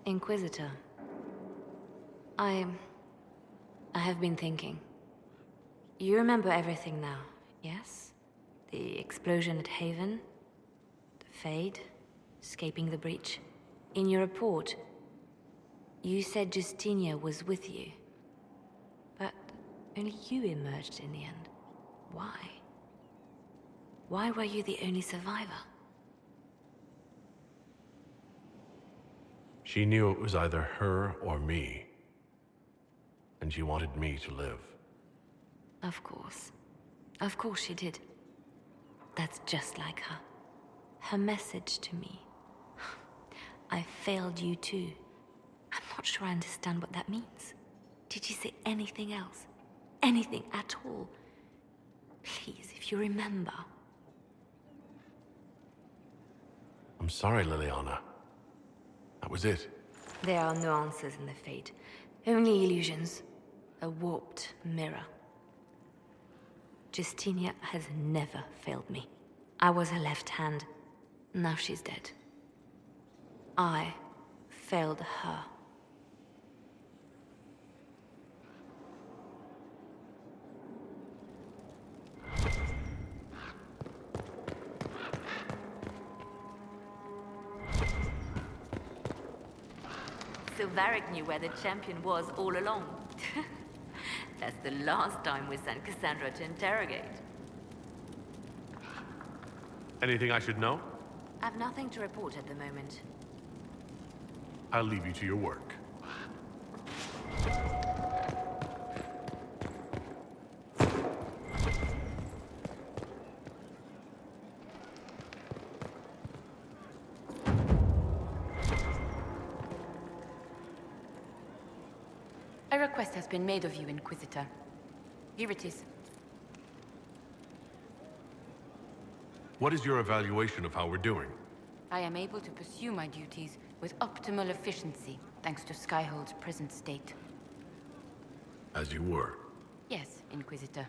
Inquisitor. I have been thinking. You remember everything now, yes? The explosion at Haven, the Fade, escaping the breach. In your report, you said Justinia was with you. But only you emerged in the end. Why? Why were you the only survivor? She knew it was either her or me. And she wanted me to live. Of course. Of course she did. That's just like her. Her message to me. I failed you too. I'm not sure I understand what that means. Did she say anything else? Anything at all? Please, if you remember. I'm sorry, Liliana. That was it. There are no answers in the Fate. Only illusions. A warped mirror. Justinia has never failed me. I was her left hand. Now she's dead. I failed her. So Varric knew where the champion was all along. That's the last time we sent Cassandra to interrogate. Anything I should know? I've nothing to report at the moment. I'll leave you to your work. A request has been made of you, Inquisitor. Here it is. What is your evaluation of how we're doing? I am able to pursue my duties with optimal efficiency, thanks to Skyhold's present state. As you were. Yes, Inquisitor.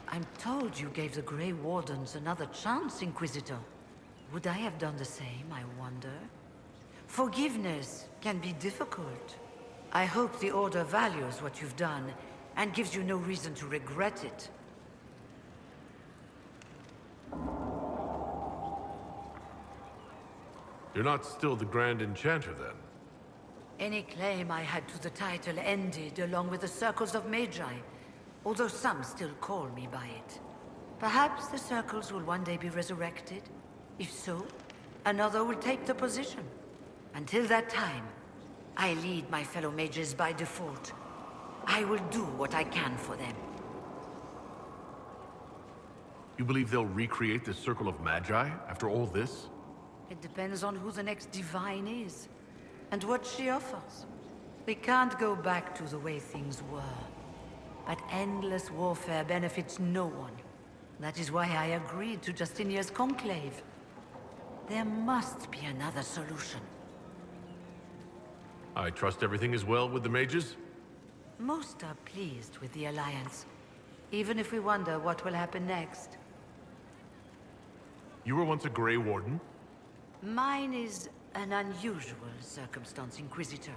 I'm told you gave the Grey Wardens another chance, Inquisitor. Would I have done the same, I wonder? Forgiveness can be difficult. I hope the Order values what you've done and gives you no reason to regret it. You're not still the Grand Enchanter, then? Any claim I had to the title ended along with the Circles of Magi, although some still call me by it. Perhaps the Circles will one day be resurrected. If so, another will take the position. Until that time, I lead my fellow mages by default. I will do what I can for them. You believe they'll recreate the Circle of Magi after all this? It depends on who the next divine is, and what she offers. We can't go back to the way things were. But endless warfare benefits no one. That is why I agreed to Justinia's conclave. There must be another solution. I trust everything is well with the mages? Most are pleased with the Alliance, even if we wonder what will happen next. You were once a Grey Warden? Mine is an unusual circumstance, Inquisitor.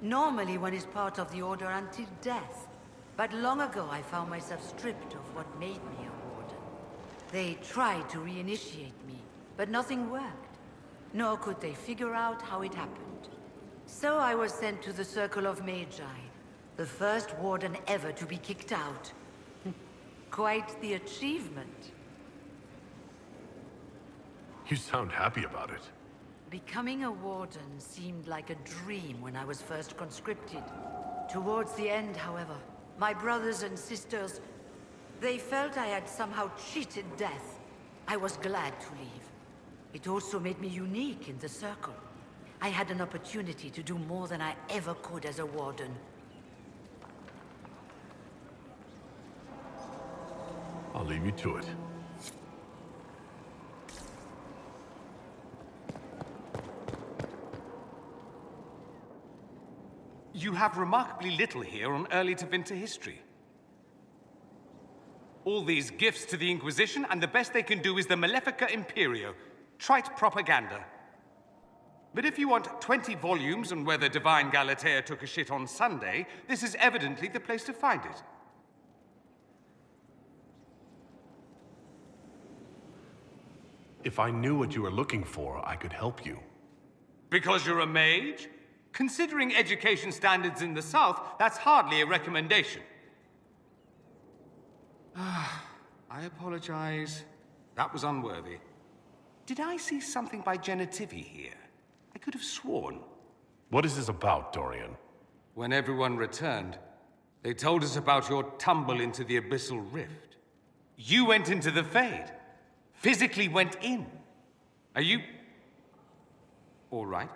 Normally one is part of the Order until death. But long ago I found myself stripped of what made me a Warden. They tried to reinitiate me, but nothing worked. Nor could they figure out how it happened. So I was sent to the Circle of Magi, the first Warden ever to be kicked out. Quite the achievement. You sound happy about it. Becoming a Warden seemed like a dream when I was first conscripted. Towards the end, however, my brothers and sisters, they felt I had somehow cheated death. I was glad to leave. It also made me unique in the Circle. I had an opportunity to do more than I ever could as a Warden. I'll leave you to it. You have remarkably little here on early Tevinter history. All these gifts to the Inquisition, and the best they can do is the Malefica Imperio. Trite propaganda. But if you want 20 volumes on whether Divine Galatea took a shit on Sunday, this is evidently the place to find it. If I knew what you were looking for, I could help you. Because you're a mage? Considering education standards in the South, that's hardly a recommendation. I apologize. That was unworthy. Did I see something by Genitivi here? I could have sworn. What is this about, Dorian? When everyone returned, they told us about your tumble into the Abyssal Rift. You went into the Fade. Physically went in. Are you... all right?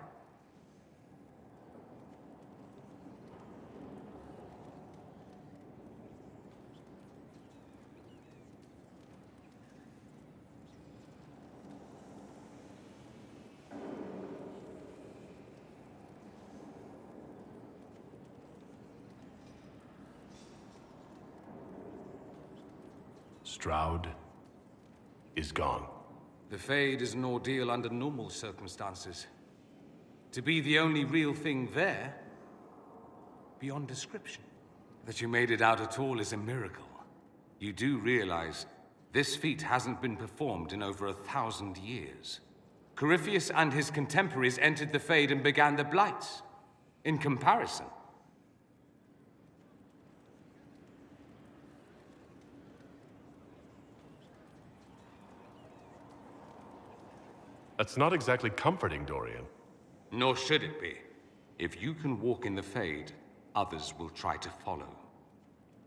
Stroud is gone. The Fade is an ordeal under normal circumstances. To be the only real thing there, beyond description. That you made it out at all is a miracle. You do realize this feat hasn't been performed in over 1,000 years. Corypheus and his contemporaries entered the Fade and began the Blights. In comparison, That's not exactly comforting, Dorian. nor should it be. If you can walk in the Fade, others will try to follow.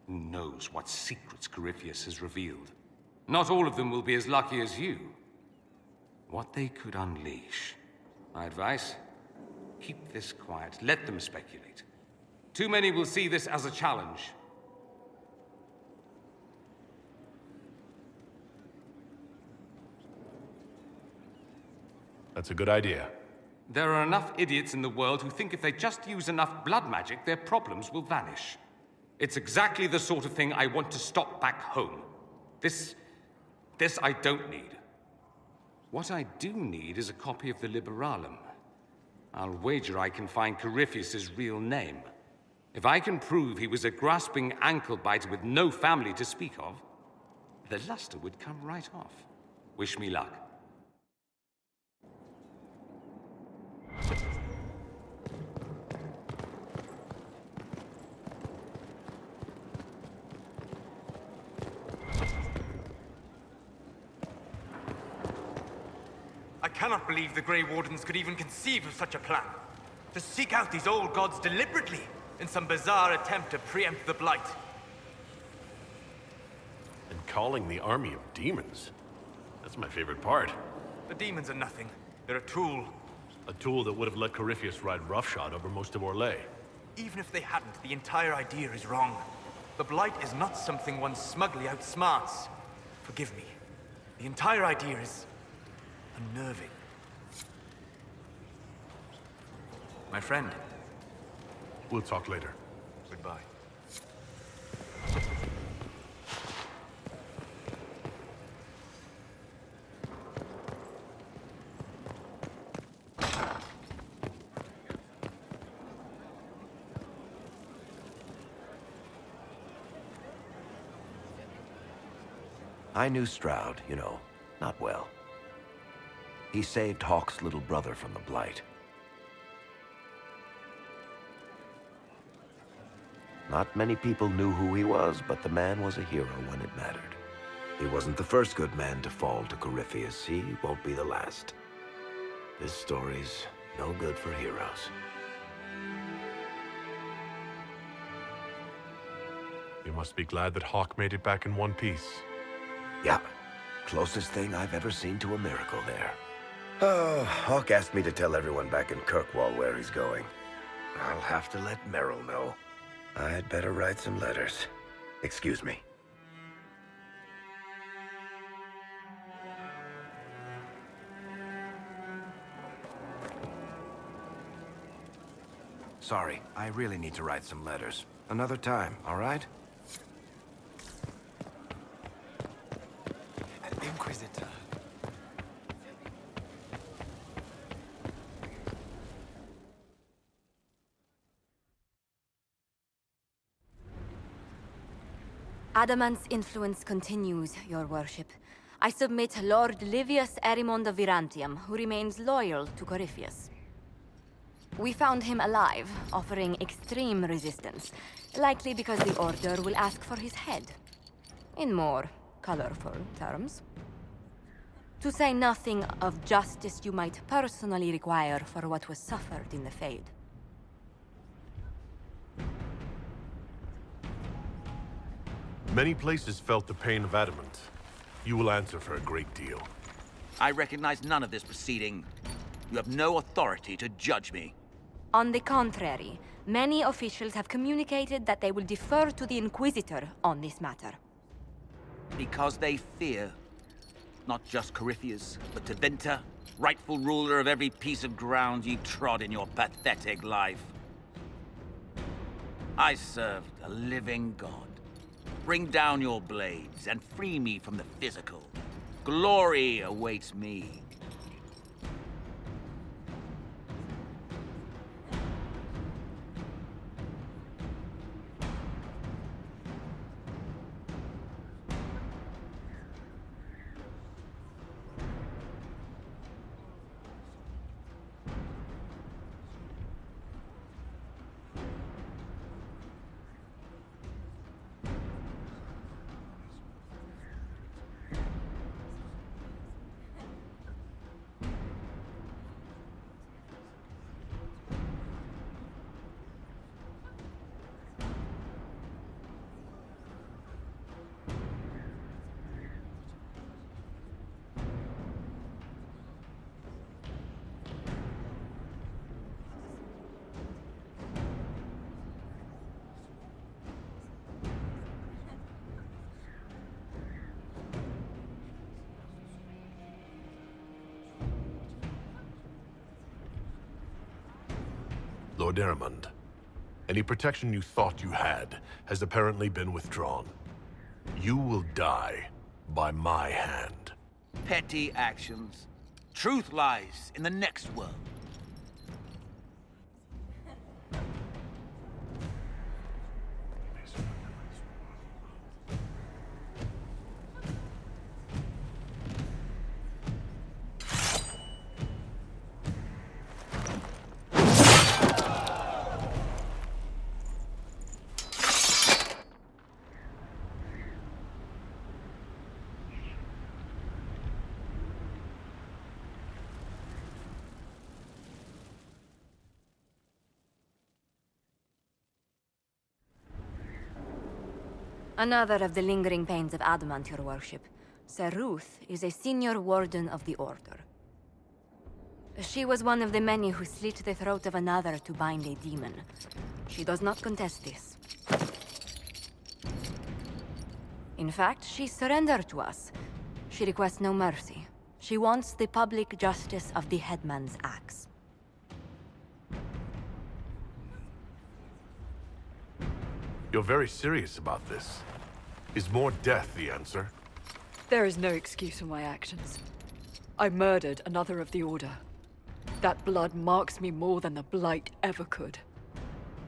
Who knows what secrets Corypheus has revealed? Not all of them will be as lucky as you. What they could unleash. My advice? Keep this quiet. Let them speculate. Too many will see this as a challenge. That's a good idea. There are enough idiots in the world who think if they just use enough blood magic, their problems will vanish. It's exactly the sort of thing I want to stop back home. This I don't need. What I do need is a copy of the Liberalum. I'll wager I can find Corypheus's real name. If I can prove he was a grasping ankle-biter with no family to speak of, the luster would come right off. Wish me luck. I cannot believe the Grey Wardens could even conceive of such a plan. To seek out these old gods deliberately in some bizarre attempt to preempt the Blight. And calling the army of demons. That's my favorite part. The demons are nothing. They're a tool. A tool that would have let Corypheus ride roughshod over most of Orlais. Even if they hadn't, the entire idea is wrong. The Blight is not something one smugly outsmarts. Forgive me. The entire idea is unnerving. My friend. We'll talk later. Goodbye. I knew Stroud, you know, not well. He saved Hawke's little brother from the Blight. Not many people knew who he was, but the man was a hero when it mattered. He wasn't the first good man to fall to Corypheus. He won't be the last. This story's no good for heroes. You must be glad that Hawke made it back in one piece. Yeah, closest thing I've ever seen to a miracle there. Oh, Hawke asked me to tell everyone back in Kirkwall where he's going. I'll have to let Merrill know. I'd better write some letters. Excuse me. Sorry, I really need to write some letters. Another time, all right? Inquisitor. Adamant's influence continues, your worship. I submit Lord Livius Erimond of Virantium, who remains loyal to Corypheus. We found him alive, offering extreme resistance, likely because the Order will ask for his head. In more colorful terms. To say nothing of justice you might personally require for what was suffered in the Fade. Many places felt the pain of adamant. You will answer for a great deal. I recognize none of this proceeding. You have no authority to judge me. On the contrary, many officials have communicated that they will defer to the Inquisitor on this matter. Because they fear. Not just Corypheus, but Tevinter, rightful ruler of every piece of ground you trod in your pathetic life. I served a living god. Bring down your blades and free me from the physical. Glory awaits me. Lord Erimond, any protection you thought you had has apparently been withdrawn. You will die by my hand. Petty actions. Truth lies in the next world. Another of the lingering pains of Adamant, your worship. Sir Ruth is a senior warden of the Order. She was one of the many who slit the throat of another to bind a demon. She does not contest this. In fact, she surrendered to us. She requests no mercy. She wants the public justice of the headman's axe. You're very serious about this. Is more death the answer? There is no excuse for my actions. I murdered another of the Order. That blood marks me more than the Blight ever could.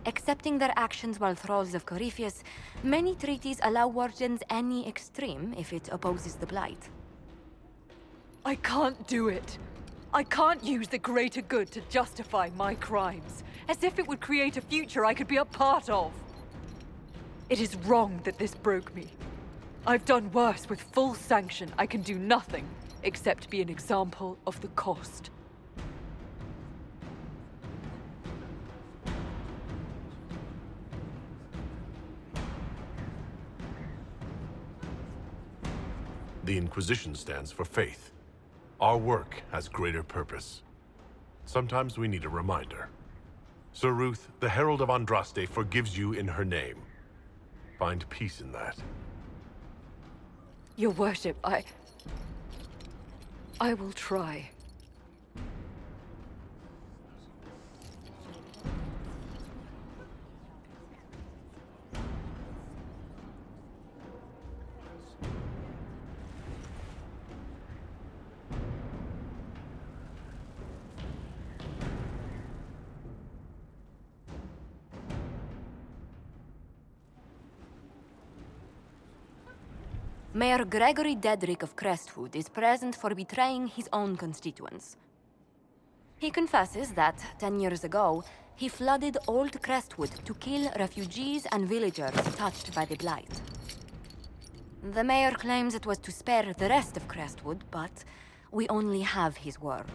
Accepting their actions while thralls of Corypheus, many treaties allow wardens any extreme if it opposes the Blight. I can't do it. I can't use the greater good to justify my crimes, as if it would create a future I could be a part of. It is wrong that this broke me. I've done worse with full sanction. I can do nothing except be an example of the cost. The Inquisition stands for faith. Our work has greater purpose. Sometimes we need a reminder. Sir Ruth, the Herald of Andraste, forgives you in her name. Find peace in that. Your worship, I will try. Mayor Gregory Dedrick of Crestwood is present for betraying his own constituents. He confesses that, 10 years ago, he flooded Old Crestwood to kill refugees and villagers touched by the Blight. The mayor claims it was to spare the rest of Crestwood, but we only have his word.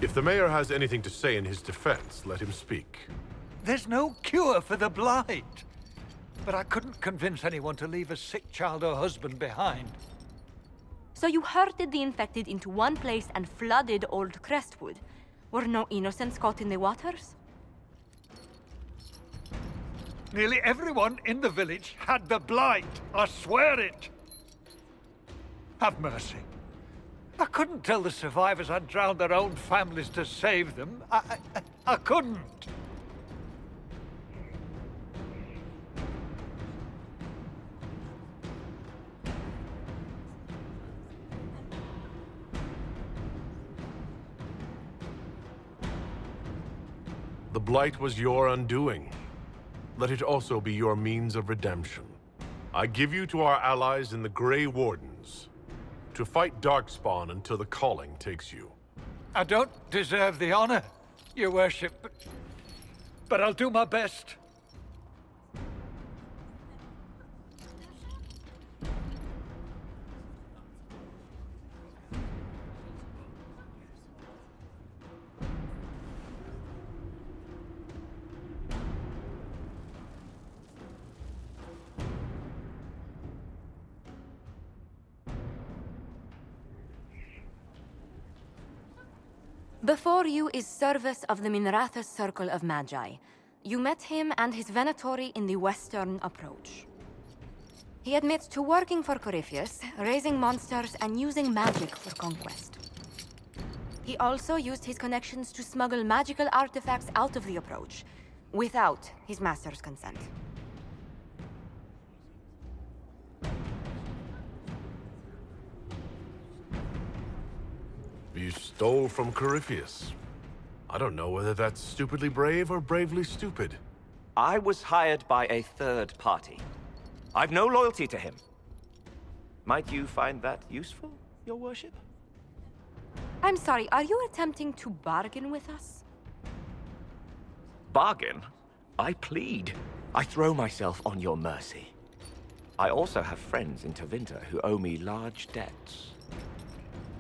If the mayor has anything to say in his defense, let him speak. There's no cure for the Blight. But I couldn't convince anyone to leave a sick child or husband behind. So you herded the infected into one place and flooded Old Crestwood? Were no innocents caught in the waters? Nearly everyone in the village had the Blight. I swear it. Have mercy. I couldn't tell the survivors I'd drowned their own families to save them. I couldn't. The Blight was your undoing. Let it also be your means of redemption. I give you to our allies in the Grey Wardens, to fight Darkspawn until the calling takes you. I don't deserve the honor, your worship, but I'll do my best. Before you is Service of the Minrathous Circle of Magi. You met him and his Venatori in the Western Approach. He admits to working for Corypheus, raising monsters, and using magic for conquest. He also used his connections to smuggle magical artifacts out of the Approach, without his master's consent. You stole from Corypheus. I don't know whether that's stupidly brave or bravely stupid. I was hired by a third party. I've no loyalty to him. Might you find that useful, your worship? I'm sorry, are you attempting to bargain with us? Bargain? I plead. I throw myself on your mercy. I also have friends in Tevinter who owe me large debts.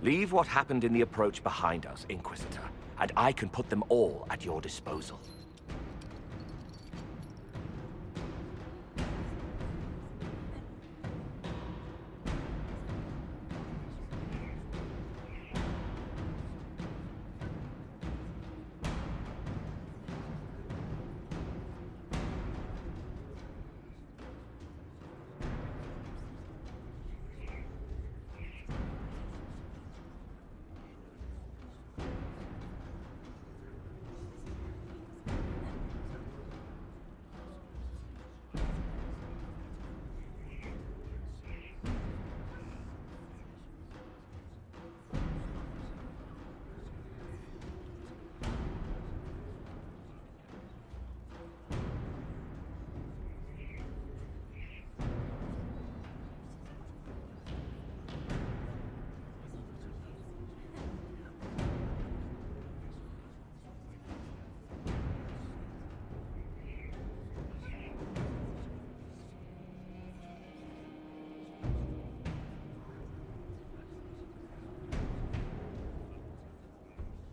Leave what happened in the Approach behind us, Inquisitor, and I can put them all at your disposal.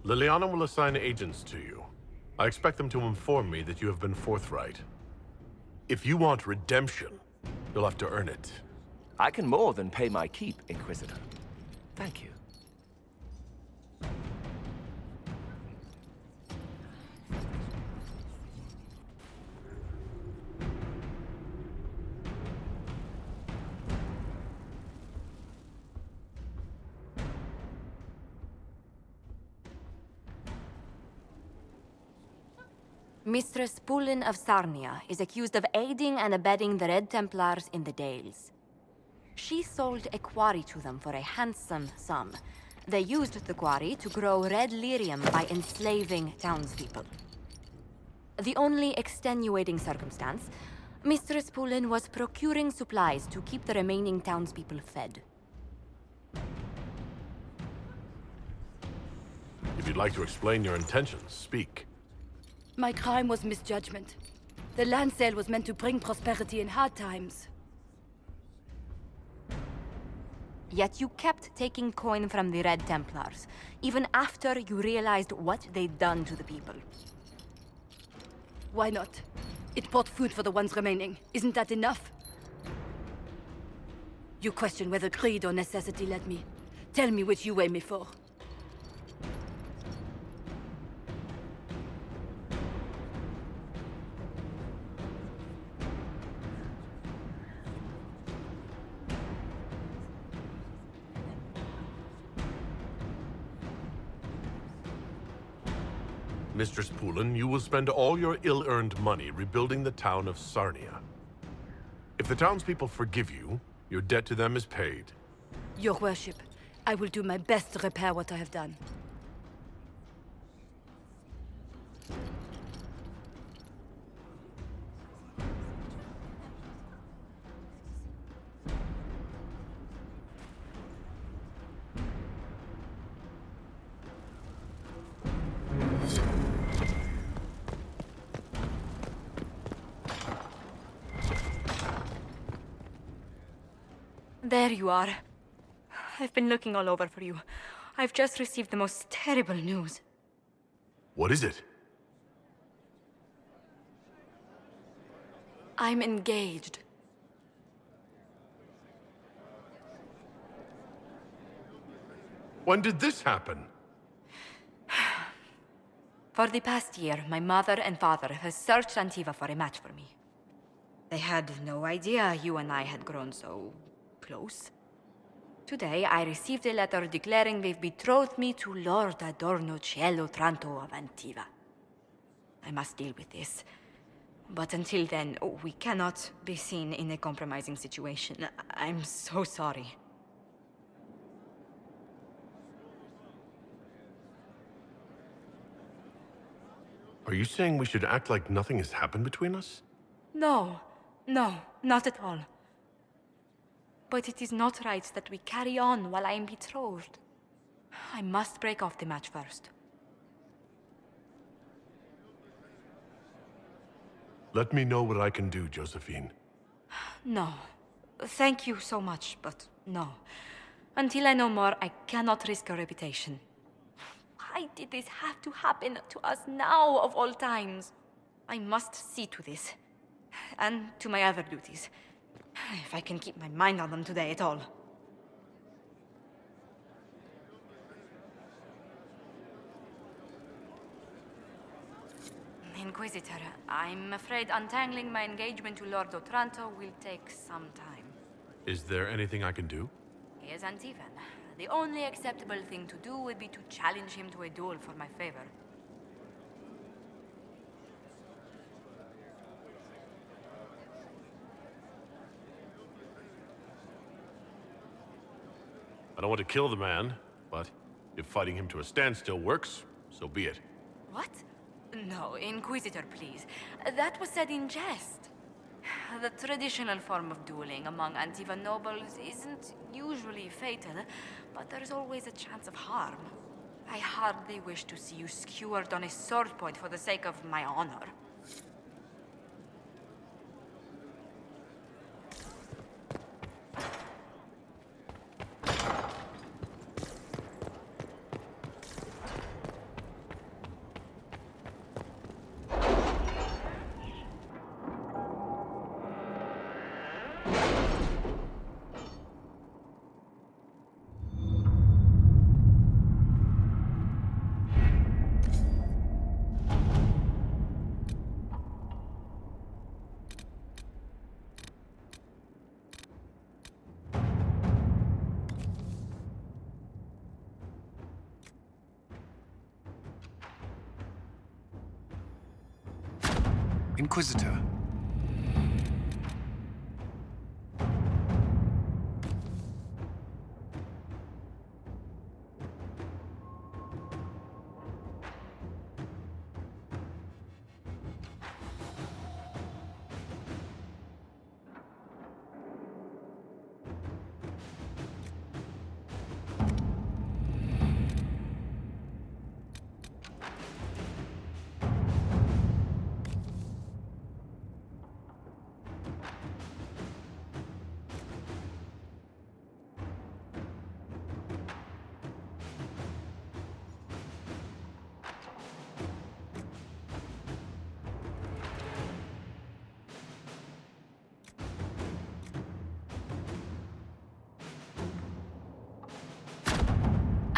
Liliana will assign agents to you. I expect them to inform me that you have been forthright. If you want redemption, you'll have to earn it. I can more than pay my keep, Inquisitor. Thank you. Mistress Pulin of Sarnia is accused of aiding and abetting the Red Templars in the Dales. She sold a quarry to them for a handsome sum. They used the quarry to grow red lyrium by enslaving townspeople. The only extenuating circumstance, Mistress Poulin was procuring supplies to keep the remaining townspeople fed. If you'd like to explain your intentions, speak. My crime was misjudgment. The land sale was meant to bring prosperity in hard times. Yet you kept taking coin from the Red Templars, even after you realized what they'd done to the people. Why not? It bought food for the ones remaining. Isn't that enough? You question whether greed or necessity led me. Tell me which you weigh me for. Mistress Poulin, you will spend all your ill-earned money rebuilding the town of Sarnia. If the townspeople forgive you, your debt to them is paid. Your worship, I will do my best to repair what I have done. There you are. I've been looking all over for you. I've just received the most terrible news. What is it? I'm engaged. When did this happen? For the past year, my mother and father have searched Antiva for a match for me. They had no idea you and I had grown so close. Today, I received a letter declaring they've betrothed me to Lord Adorno Cielo Tranto of Antiva. I must deal with this. But until then, we cannot be seen in a compromising situation. I'm so sorry. Are you saying we should act like nothing has happened between us? No, not at all. But it is not right that we carry on while I am betrothed. I must break off the match first. Let me know what I can do, Josephine. No. Thank you so much, but no. Until I know more, I cannot risk your reputation. Why did this have to happen to us now, of all times? I must see to this. And to my other duties. If I can keep my mind on them today at all. Inquisitor, I'm afraid untangling my engagement to Lord Otranto will take some time. Is there anything I can do? He is Antivan. The only acceptable thing to do would be to challenge him to a duel for my favor. I don't want to kill the man, but if fighting him to a standstill works, so be it. What? No, Inquisitor, please. That was said in jest. The traditional form of dueling among Antivan nobles isn't usually fatal, but there's always a chance of harm. I hardly wish to see you skewered on a sword point for the sake of my honor. Inquisitor.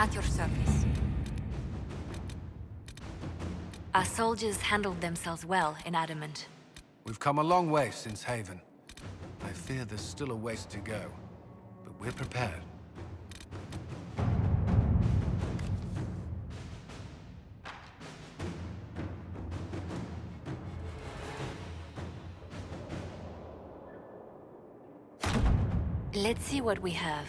At your service. Our soldiers handled themselves well in Adamant. We've come a long way since Haven. I fear there's still a ways to go, but we're prepared. Let's see what we have.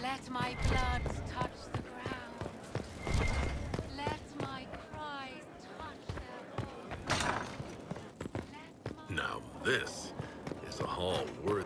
Let my blood touch the ground. Let my cries touch their bones. Now this is a hall worth...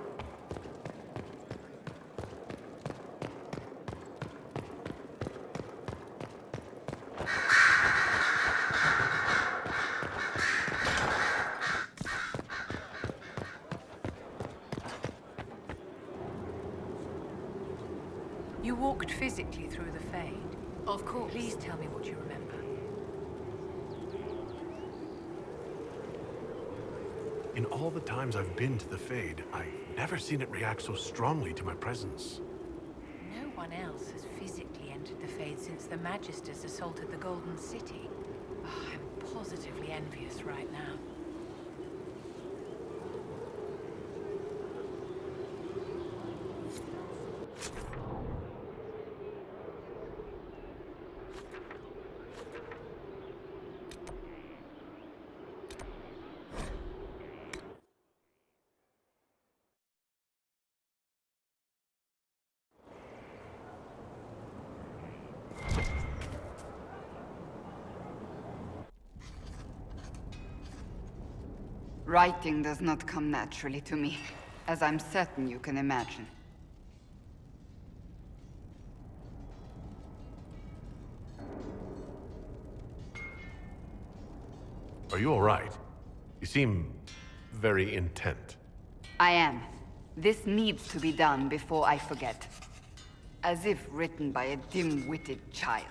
You walked physically through the Fade. Of course. Please tell me what you remember. In all the times I've been to the Fade, I've never seen it react so strongly to my presence. No one else has physically entered the Fade since the Magisters assaulted the Golden City. Oh, I'm positively envious right now. Writing does not come naturally to me, as I'm certain you can imagine. Are you all right? You seem very intent. I am. This needs to be done before I forget. As if written by a dim-witted child.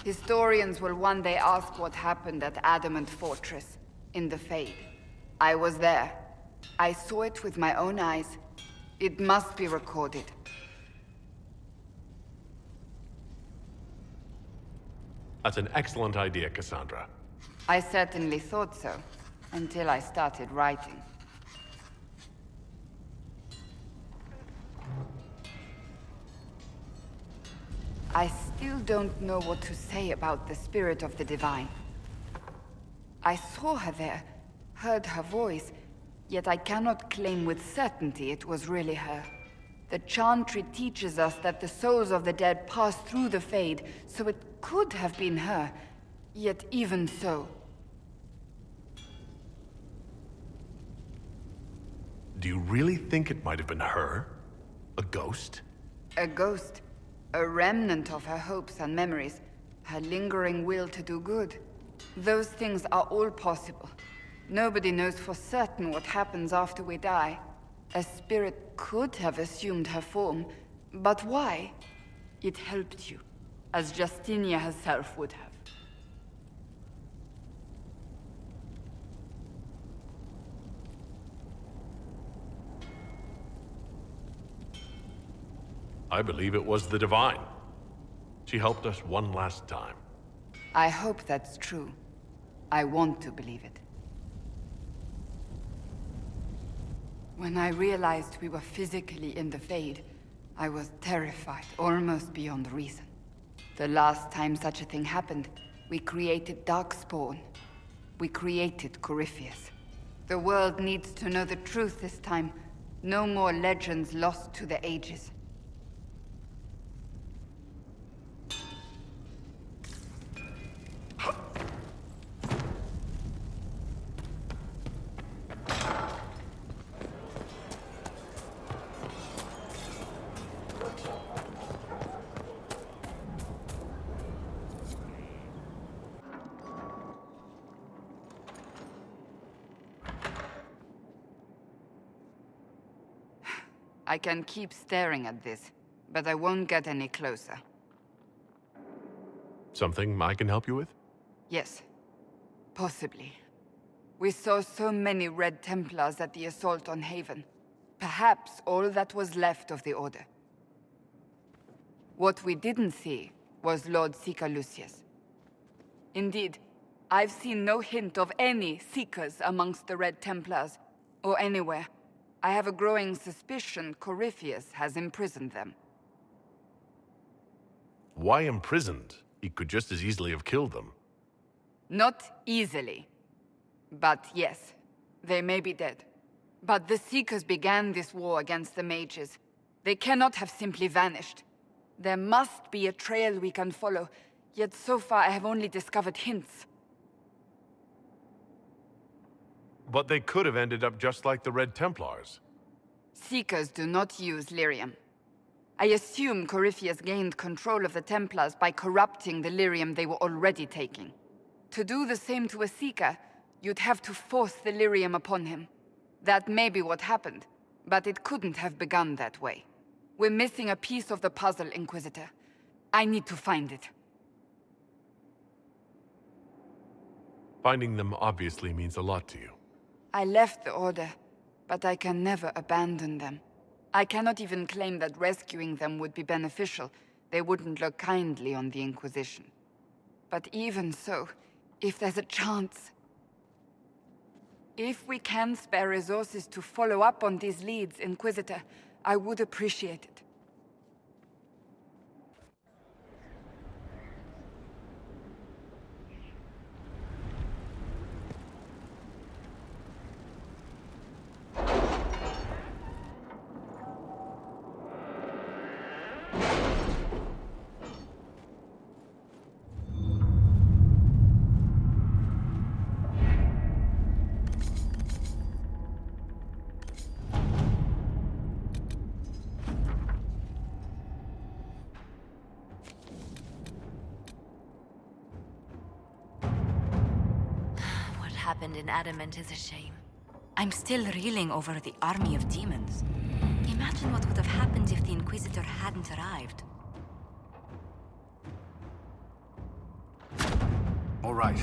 Historians will one day ask what happened at Adamant Fortress, in the Fade. I was there. I saw it with my own eyes. It must be recorded. That's an excellent idea, Cassandra. I certainly thought so, until I started writing. I still don't know what to say about the spirit of the Divine. I saw her there, heard her voice, yet I cannot claim with certainty it was really her. The Chantry teaches us that the souls of the dead pass through the Fade, so it could have been her. Yet even so... Do you really think it might have been her? A ghost? A ghost. A remnant of her hopes and memories. Her lingering will to do good. Those things are all possible. Nobody knows for certain what happens after we die. A spirit could have assumed her form, but why? It helped you, as Justinia herself would have. I believe it was the Divine. She helped us one last time. I hope that's true. I want to believe it. When I realized we were physically in the Fade, I was terrified, almost beyond reason. The last time such a thing happened, we created Darkspawn. We created Corypheus. The world needs to know the truth this time. No more legends lost to the ages. I can keep staring at this, but I won't get any closer. Something I can help you with? Yes. Possibly. We saw so many Red Templars at the assault on Haven. Perhaps all that was left of the Order. What we didn't see was Lord Seeker Lucius. Indeed, I've seen no hint of any Seekers amongst the Red Templars, or anywhere. I have a growing suspicion Corypheus has imprisoned them. Why imprisoned? He could just as easily have killed them. Not easily. But yes, they may be dead. But the Seekers began this war against the mages. They cannot have simply vanished. There must be a trail we can follow, yet so far I have only discovered hints. But they could have ended up just like the Red Templars. Seekers do not use lyrium. I assume Corypheus gained control of the Templars by corrupting the lyrium they were already taking. To do the same to a Seeker, you'd have to force the lyrium upon him. That may be what happened, but it couldn't have begun that way. We're missing a piece of the puzzle, Inquisitor. I need to find it. Finding them obviously means a lot to you. I left the Order, but I can never abandon them. I cannot even claim that rescuing them would be beneficial. They wouldn't look kindly on the Inquisition. But even so, if there's a chance... If we can spare resources to follow up on these leads, Inquisitor, I would appreciate it. Happened in Adamant is a shame. I'm still reeling over the army of demons. Imagine what would have happened if the Inquisitor hadn't arrived. All right.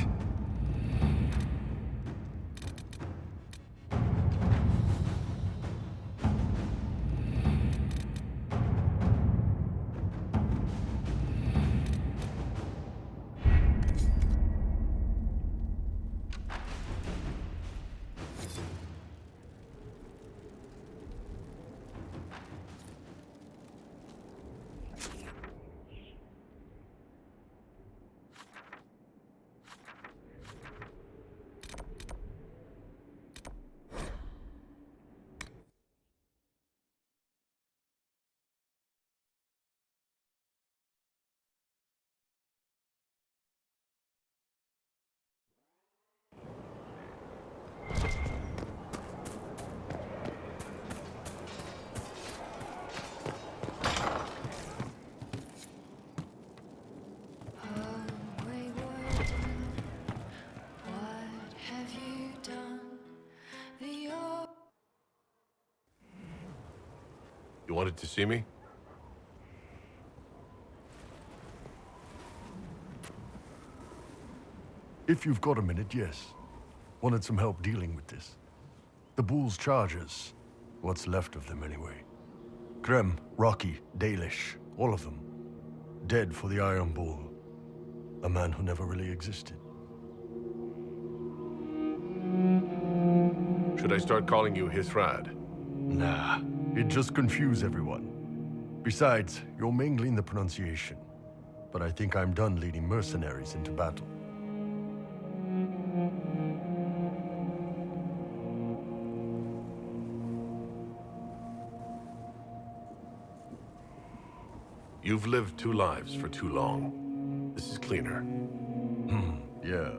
You wanted to see me? If you've got a minute, yes. Wanted some help dealing with this. The Bull's charges. What's left of them, anyway. Grem, Rocky, Dalish, all of them. Dead for the Iron Bull. A man who never really existed. Should I start calling you Hithrad? Nah, it'd just confuse everyone. Besides, you're mangling the pronunciation. but I think I'm done leading mercenaries into battle. You've lived 2 lives for too long. This is cleaner. Yeah.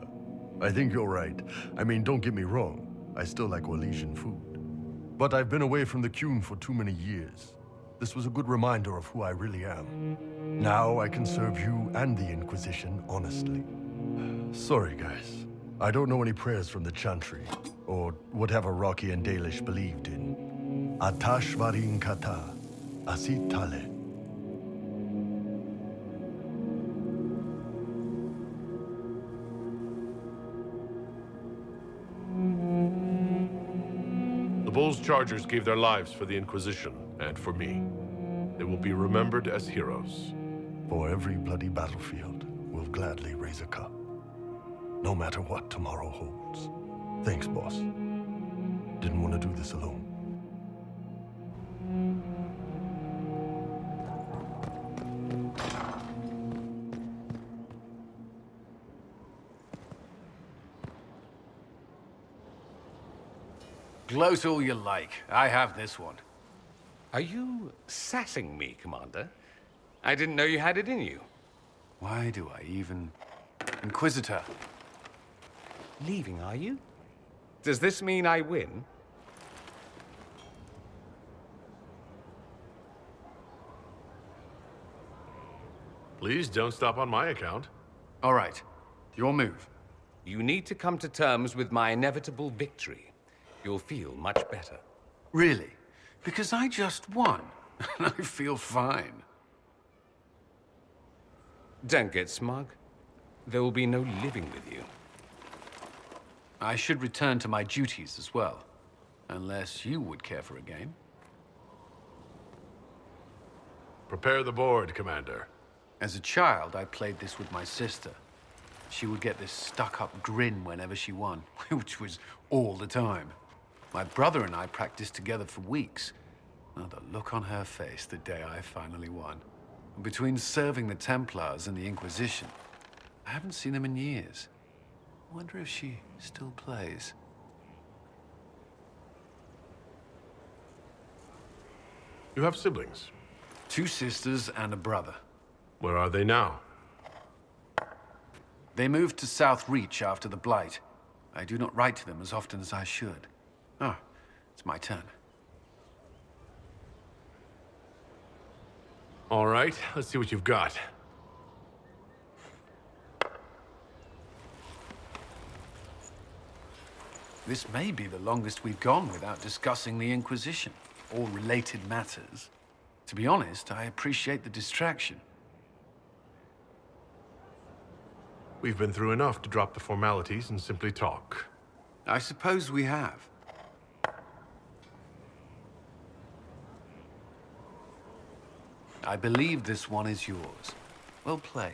I think you're right. I mean, don't get me wrong. I still like Orlesian food. But I've been away from the Qun for too many years. This was a good reminder of who I really am. Now I can serve you and the Inquisition honestly. Sorry, guys. I don't know any prayers from the Chantry, or whatever Rocky and Dalish believed in. Atash varin kata, asit tale. The Bull's Chargers gave their lives for the Inquisition, and for me. They will be remembered as heroes. For every bloody battlefield, we'll gladly raise a cup. No matter what tomorrow holds. Thanks, boss. Didn't want to do this alone. Gloat all you like. I have this one. Are you sassing me, Commander? I didn't know you had it in you. Why do I even... Inquisitor. Leaving, are you? Does this mean I win? Please don't stop on my account. All right. Your move. You need to come to terms with my inevitable victory. You'll feel much better. Really? Because I just won. And I feel fine. Don't get smug. There will be no living with you. I should return to my duties as well. Unless you would care for a game. Prepare the board, Commander. As a child, I played this with my sister. She would get this stuck-up grin whenever she won, which was all the time. My brother and I practiced together for weeks. Oh, the look on her face the day I finally won. Between serving the Templars and the Inquisition, I haven't seen them in years. I wonder if she still plays. You have siblings? 2 sisters and a brother. Where are they now? They moved to South Reach after the Blight. I do not write to them as often as I should. Oh, it's my turn. All right, let's see what you've got. This may be the longest we've gone without discussing the Inquisition, or related matters. To be honest, I appreciate the distraction. We've been through enough to drop the formalities and simply talk. I suppose we have. I believe this one is yours. Well played.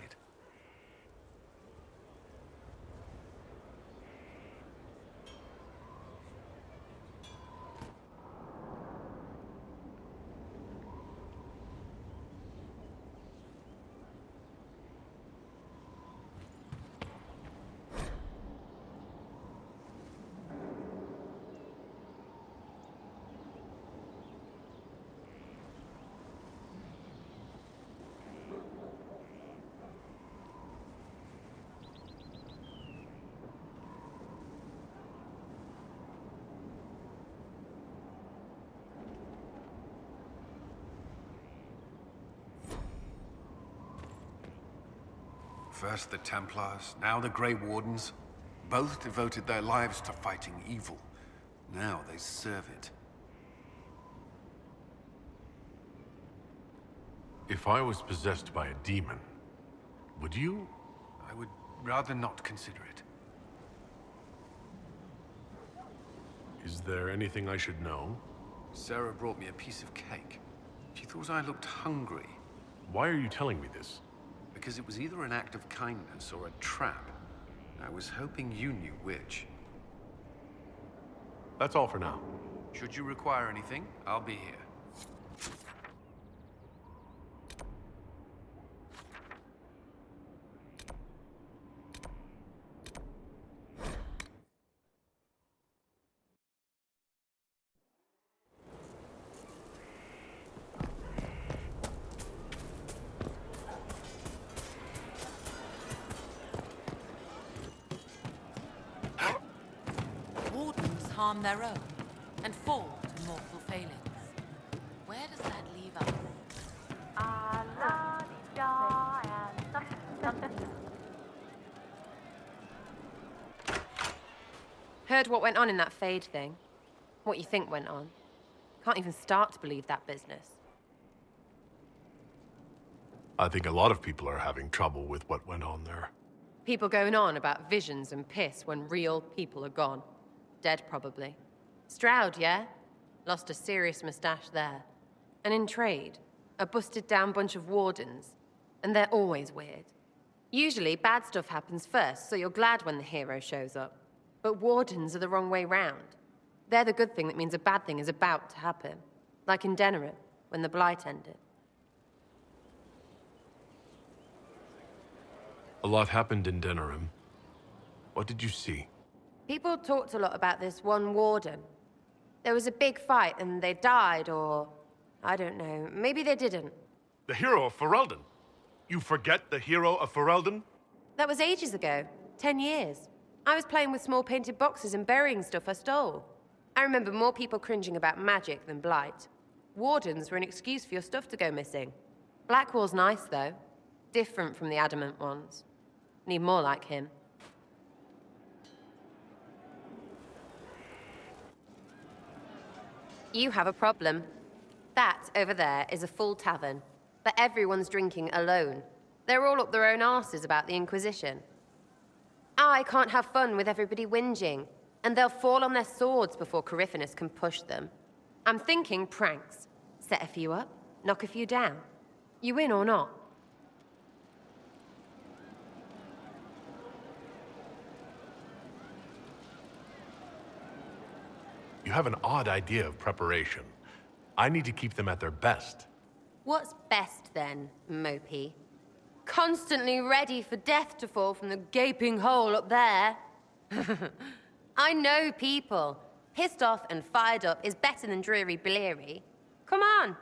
First the Templars, now the Grey Wardens. Both devoted their lives to fighting evil. Now they serve it. If I was possessed by a demon, would you? I would rather not consider it. Is there anything I should know? Sarah brought me a piece of cake. She thought I looked hungry. Why are you telling me this? Because it was either an act of kindness or a trap. I was hoping you knew which. That's all for now. Should you require anything, I'll be here. harm their own and fall to mortal failings. Where does that leave us? Heard what went on in that Fade thing? What you think went on? Can't even start to believe that business. I think a lot of people are having trouble with what went on there. People going on about visions and piss when real people are gone. Dead, probably. Stroud, yeah? Lost a serious mustache there. And in trade, a busted-down bunch of wardens. And they're always weird. Usually, bad stuff happens first, so you're glad when the hero shows up. But wardens are the wrong way round. They're the good thing that means a bad thing is about to happen. Like in Denerim, when the Blight ended. A lot happened in Denerim. What did you see? People talked a lot about this one warden. There was a big fight and they died, or... I don't know. Maybe they didn't. The hero of Ferelden. You forget the hero of Ferelden? That was ages ago. 10 years. I was playing with small painted boxes and burying stuff I stole. I remember more people cringing about magic than Blight. Wardens were an excuse for your stuff to go missing. Blackwall's nice, though. Different from the adamant ones. Need more like him. You have a problem. That over there is a full tavern, but everyone's drinking alone. They're all up their own arses about the Inquisition. I can't have fun with everybody whinging, and they'll fall on their swords before Corypheus can push them. I'm thinking pranks. Set a few up, knock a few down. You win or not? You have an odd idea of preparation. I need to keep them at their best. What's best then, Mopey? Constantly ready for death to fall from the gaping hole up there. I know people. Pissed off and fired up is better than dreary bleary. Come on.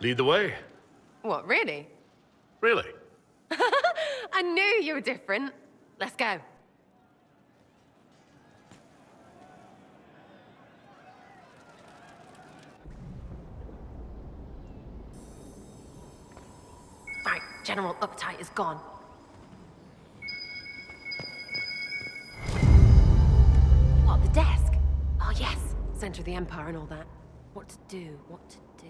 Lead the way. What, really? Really? I knew you were different. Let's go. Right, general uptight is gone. What, the desk? Oh, yes. Center of the Empire and all that. What to do, what to do.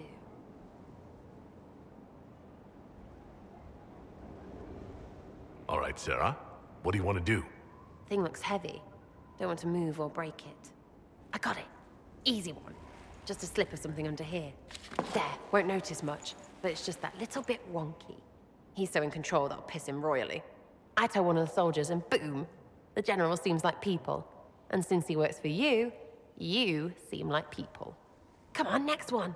All right, Sarah. What do you want to do? Thing looks heavy. Don't want to move or break it. I got it. Easy one. Just a slip of something under here. There, won't notice much, but it's just that little bit wonky. He's so in control that'll piss him royally. I tell one of the soldiers and boom, the general seems like people. And since he works for you, you seem like people. Come on, next one.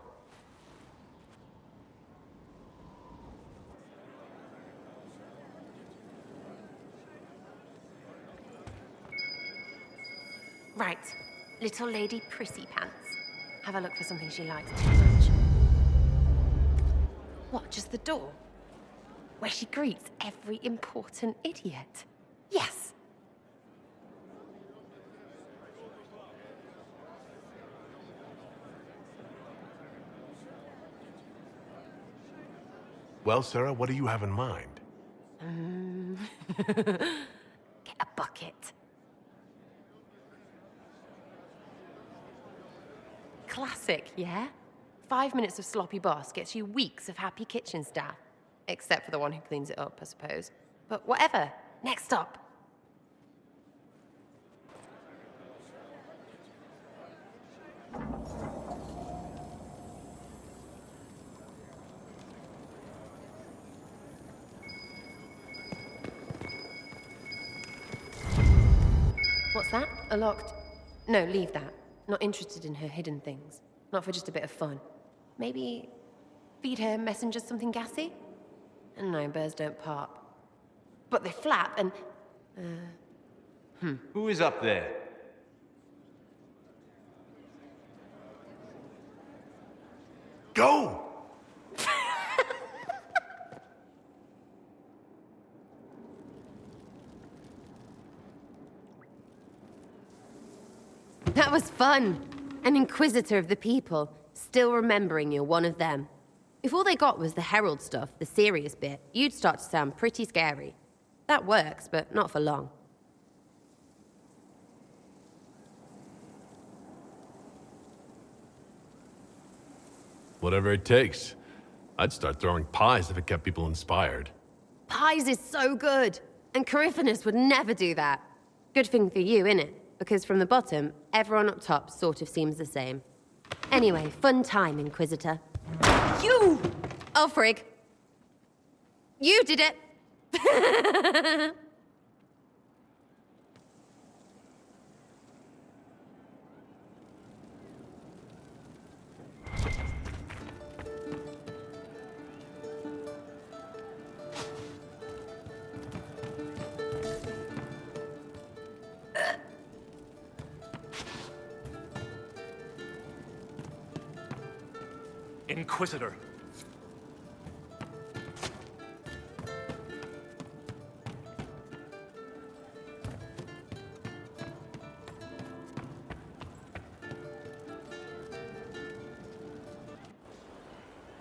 Right, little lady prissy pants. Have a look for something she likes too much. What, just the door? Where she greets every important idiot. Yes! Well, Sarah, what do you have in mind? Get a bucket. Classic, yeah? 5 minutes of sloppy boss gets you weeks of happy kitchen staff. Except for the one who cleans it up, I suppose. But whatever. Next up. What's that? A locked... No, leave that. Not interested in her hidden things. Not for just a bit of fun. Maybe feed her messengers something gassy? No, bears don't pop. But they flap and... Who is up there? Go! That was fun. An Inquisitor of the people, still remembering you're one of them. If all they got was the Herald stuff, the serious bit, you'd start to sound pretty scary. That works, but not for long. Whatever it takes. I'd start throwing pies if it kept people inspired. Pies is so good, and Coryphanus would never do that. Good thing for you, innit? Because from the bottom, everyone up top sort of seems the same. Anyway, fun time, Inquisitor. You! Oh, frig. You did it! Inquisitor.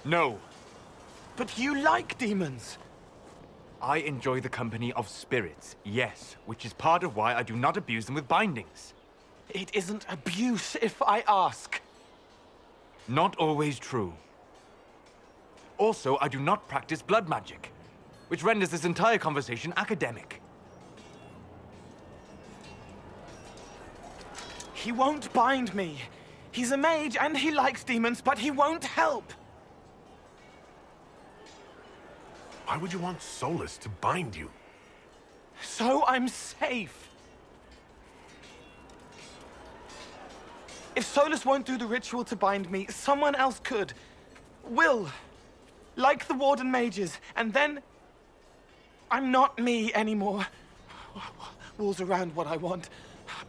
No. But you like demons! I enjoy the company of spirits, yes, which is part of why I do not abuse them with bindings. It isn't abuse if I ask. Not always true. Also, I do not practice blood magic, which renders this entire conversation academic. He won't bind me. He's a mage and he likes demons, but he won't help. Why would you want Solus to bind you? So I'm safe. If Solus won't do the ritual to bind me, someone else could. Will. Like the Warden mages, and then I'm not me anymore. Walls around what I want.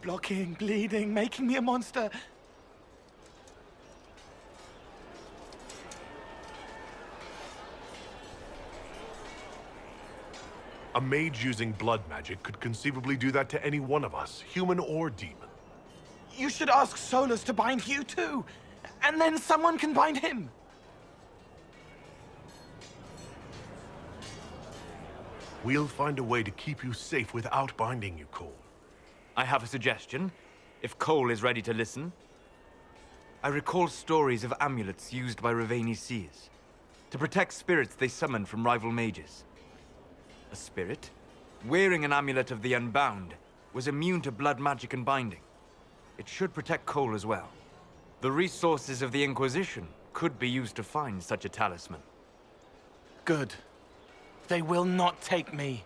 Blocking, bleeding, making me a monster. A mage using blood magic could conceivably do that to any one of us, human or demon. You should ask Solus to bind you too, and then someone can bind him. We'll find a way to keep you safe without binding you, Cole. I have a suggestion, if Cole is ready to listen. I recall stories of amulets used by Raveni seers to protect spirits they summoned from rival mages. A spirit, wearing an amulet of the Unbound, was immune to blood magic and binding. It should protect Cole as well. The resources of the Inquisition could be used to find such a talisman. Good. They will not take me.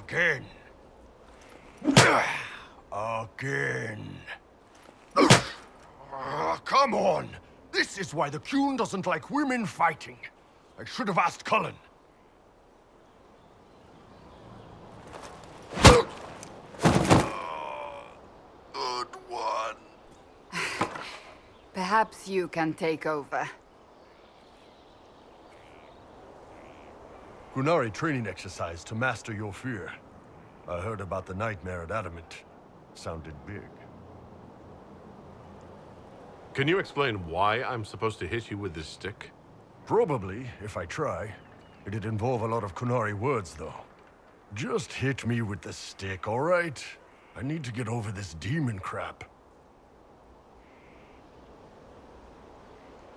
Again. Again. Come on! This is why the Qun doesn't like women fighting. I should have asked Cullen. Good one. Perhaps you can take over. Qunari training exercise to master your fear. I heard about the nightmare at Adamant. Sounded big. Can you explain why I'm supposed to hit you with this stick? Probably, if I try. It'd involve a lot of Qunari words, though. Just hit me with the stick, all right? I need to get over this demon crap.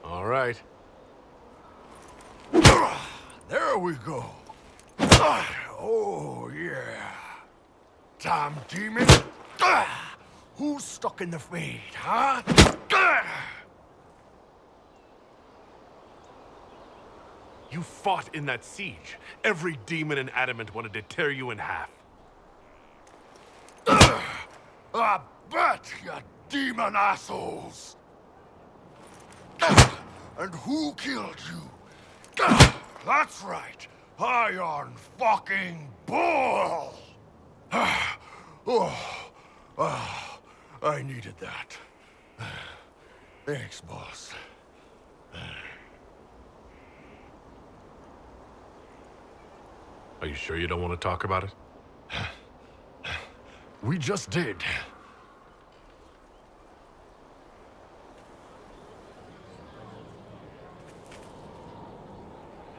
All right. There we go. Oh, yeah. Damn demon. Who's stuck in the fade, huh? You fought in that siege. Every demon in Adamant wanted to tear you in half. I bet, you demon assholes! And who killed you? That's right. Iron fucking Bull! I needed that. Thanks, boss. Are you sure you don't want to talk about it? We just did.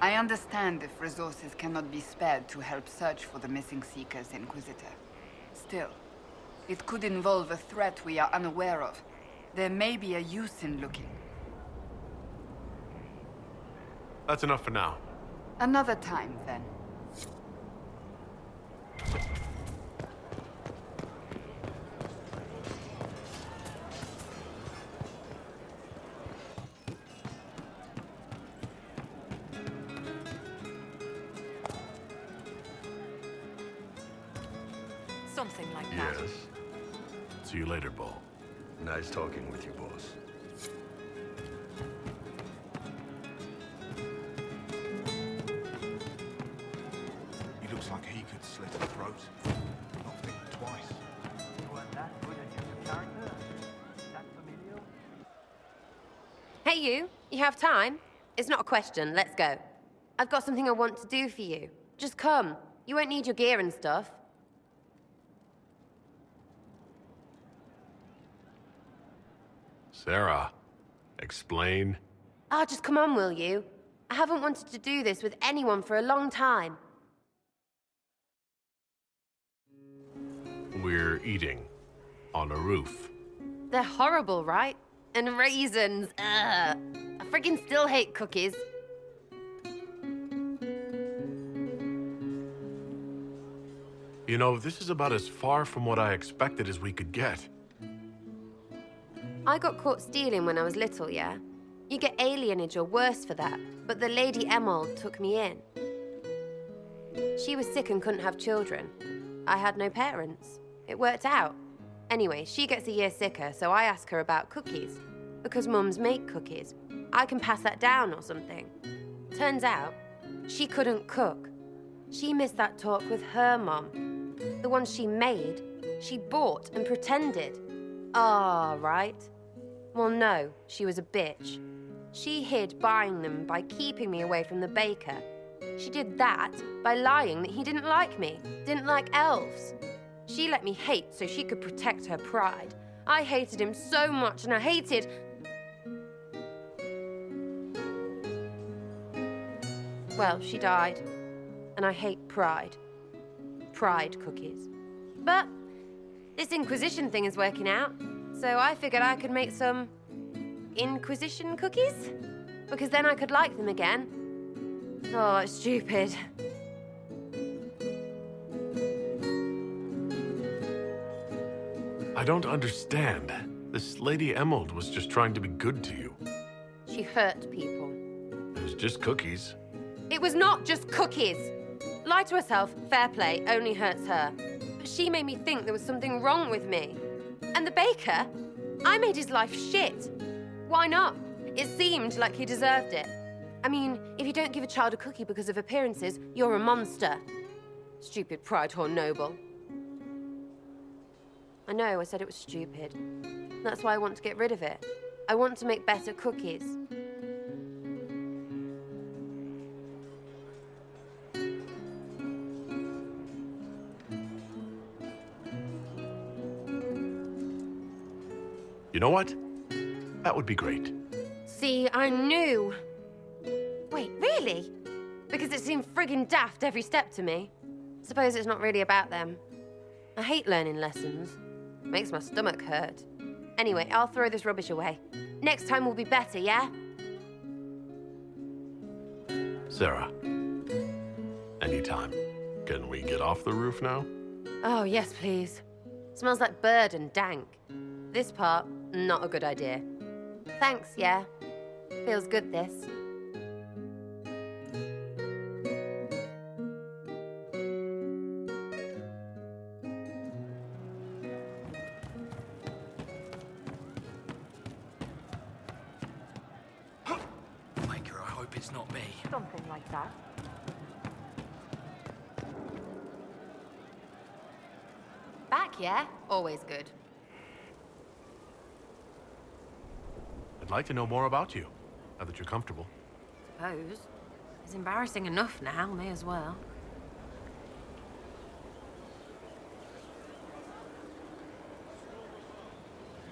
I understand if resources cannot be spared to help search for the missing Seeker's Inquisitor. Still, it could involve a threat we are unaware of. There may be a use in looking. That's enough for now. Another time, then. Something like that. Yes. See you later, Bull. Nice talking with you, boss. He looks like he could slit a throat. Not think twice. You are that good at your character? That familiar? Hey, you. You have time? It's not a question. Let's go. I've got something I want to do for you. Just come. You won't need your gear and stuff. Sarah, explain. Ah, just come on, will you? I haven't wanted to do this with anyone for a long time. We're eating on a roof. They're horrible, right? And raisins. Ugh. I friggin' still hate cookies. You know, this is about as far from what I expected as we could get. I got caught stealing when I was little, yeah? You get alienage or worse for that, but the Lady Emerald took me in. She was sick and couldn't have children. I had no parents. It worked out. Anyway, she gets a year sicker, so I ask her about cookies. Because mums make cookies. I can pass that down or something. Turns out, she couldn't cook. She missed that talk with her mom. The one she made, she bought and pretended. Ah, right. Well, no, she was a bitch. She hid buying them by keeping me away from the baker. She did that by lying that he didn't like me, didn't like elves. She let me hate so she could protect her pride. I hated him so much, and I hated... Well, she died. And I hate pride. Pride cookies. But this Inquisition thing is working out, so I figured I could make some Inquisition cookies? Because then I could like them again. Oh, it's stupid. I don't understand. This Lady Emerald was just trying to be good to you. She hurt people. It was just cookies. It was not just cookies. Lie to herself, fair play, only hurts her. But she made me think there was something wrong with me. And the baker? I made his life shit. Why not? It seemed like he deserved it. I mean, if you don't give a child a cookie because of appearances, you're a monster. Stupid pride whore noble. I know, I said it was stupid. That's why I want to get rid of it. I want to make better cookies. You know what? That would be great. See, I knew. Wait, really? Because it seemed friggin' daft every step to me. Suppose it's not really about them. I hate learning lessons. Makes my stomach hurt. Anyway, I'll throw this rubbish away. Next time will be better, yeah? Sarah, anytime. Can we get off the roof now? Oh, yes, please. Smells like bird and dank. This part, not a good idea. Thanks, yeah. Feels good, this. it's not me. Something like that. Back, yeah? Always good. I'd like to know more about you, now that you're comfortable. Suppose. It's embarrassing enough now, may as well.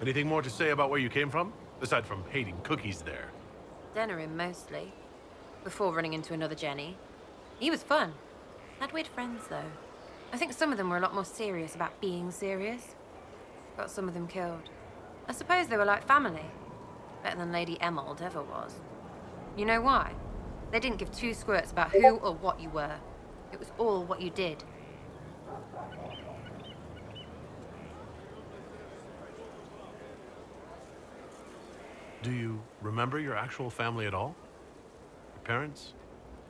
Anything more to say about where you came from? Aside from hating cookies there. Denerim, mostly. Before running into another Jenny. He was fun. Had weird friends, though. I think some of them were a lot more serious about being serious. Got some of them killed. I suppose they were like family. Better than Lady Emerald ever was. You know why? They didn't give two squirts about who or what you were. It was all what you did. Do you remember your actual family at all? Your parents?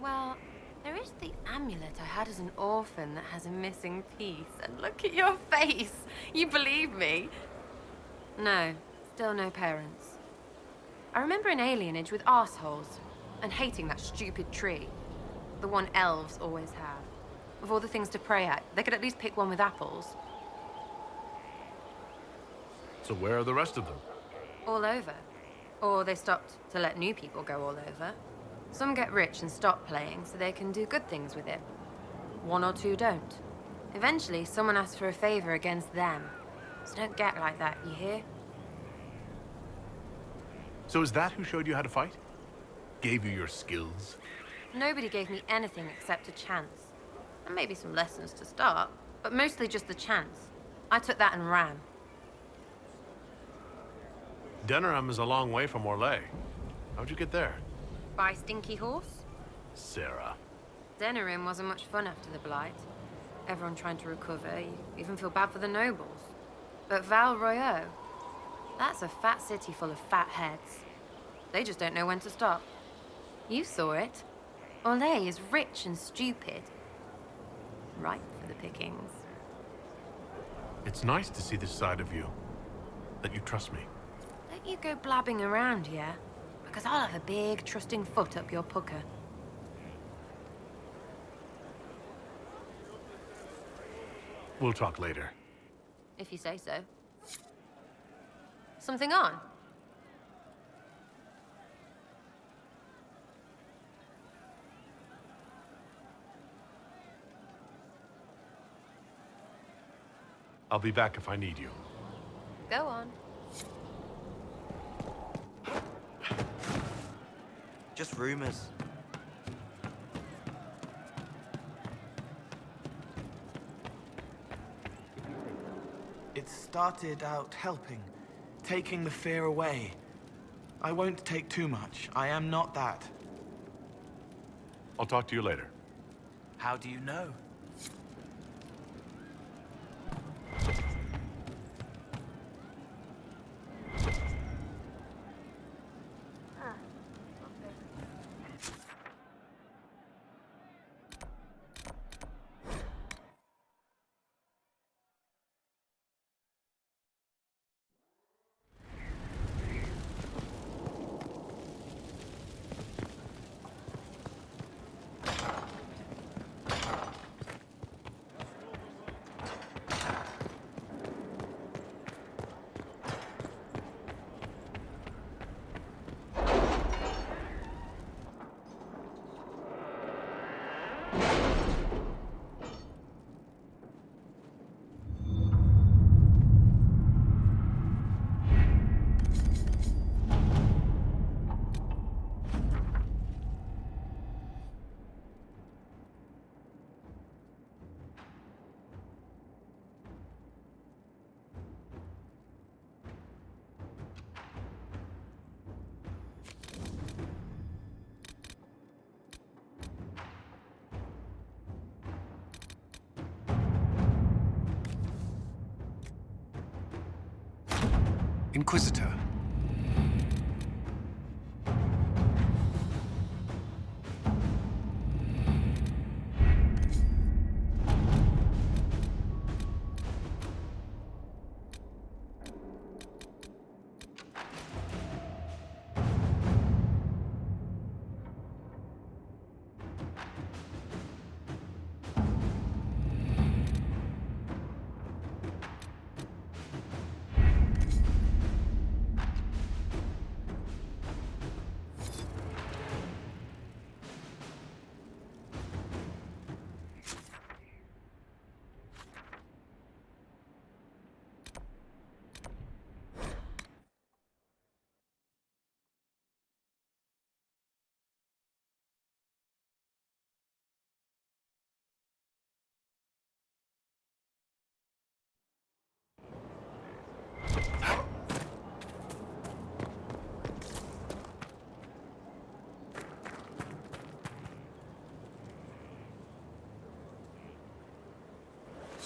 Well, there is the amulet I had as an orphan that has a missing piece. And look at your face. You believe me? No, still no parents. I remember an alienage with arseholes and hating that stupid tree. The one elves always have. Of all the things to pray at, they could at least pick one with apples. So where are the rest of them? All over. Or they stopped to let new people go all over. Some get rich and stop playing so they can do good things with it. One or two don't. Eventually, someone asks for a favor against them. So don't get like that, you hear? So is that who showed you how to fight? Gave you your skills? Nobody gave me anything except a chance. And maybe some lessons to start, but mostly just the chance. I took that and ran. Denerim is a long way from Orlais. How'd you get there? By Stinky Horse? Sarah. Denerim wasn't much fun after the Blight. Everyone trying to recover, you even feel bad for the nobles. But Val Royeaux, that's a fat city full of fat heads. They just don't know when to stop. You saw it. Orlais is rich and stupid. Ripe for the pickings. It's nice to see this side of you. That you trust me. Don't you go blabbing around, yeah? Because I'll have a big, trusting foot up your pucker. We'll talk later. If you say so. Something on? I'll be back if I need you. Go on. Just rumors. It started out helping, taking the fear away. I won't take too much. I am not that. I'll talk to you later. How do you know? Inquisitor.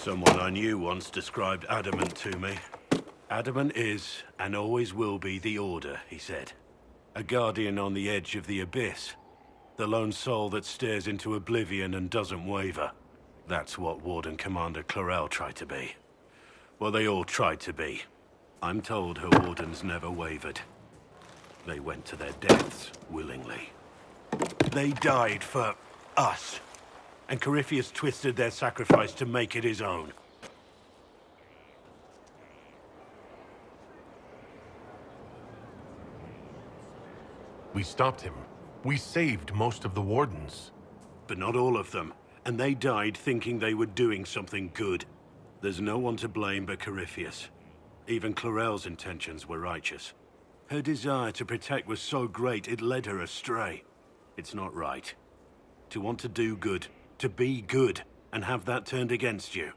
Someone I knew once described Adamant to me. Adamant is, and always will be, the Order, he said. A guardian on the edge of the abyss. The lone soul that stares into oblivion and doesn't waver. That's what Warden Commander Clarel tried to be. Well, they all tried to be. I'm told her wardens never wavered. They went to their deaths willingly. They died for us. And Corypheus twisted their sacrifice to make it his own. We stopped him. We saved most of the Wardens. But not all of them. And they died thinking they were doing something good. There's no one to blame but Corypheus. Even Clarel's intentions were righteous. Her desire to protect was so great it led her astray. It's not right. To want to do good, to be good, and have that turned against you.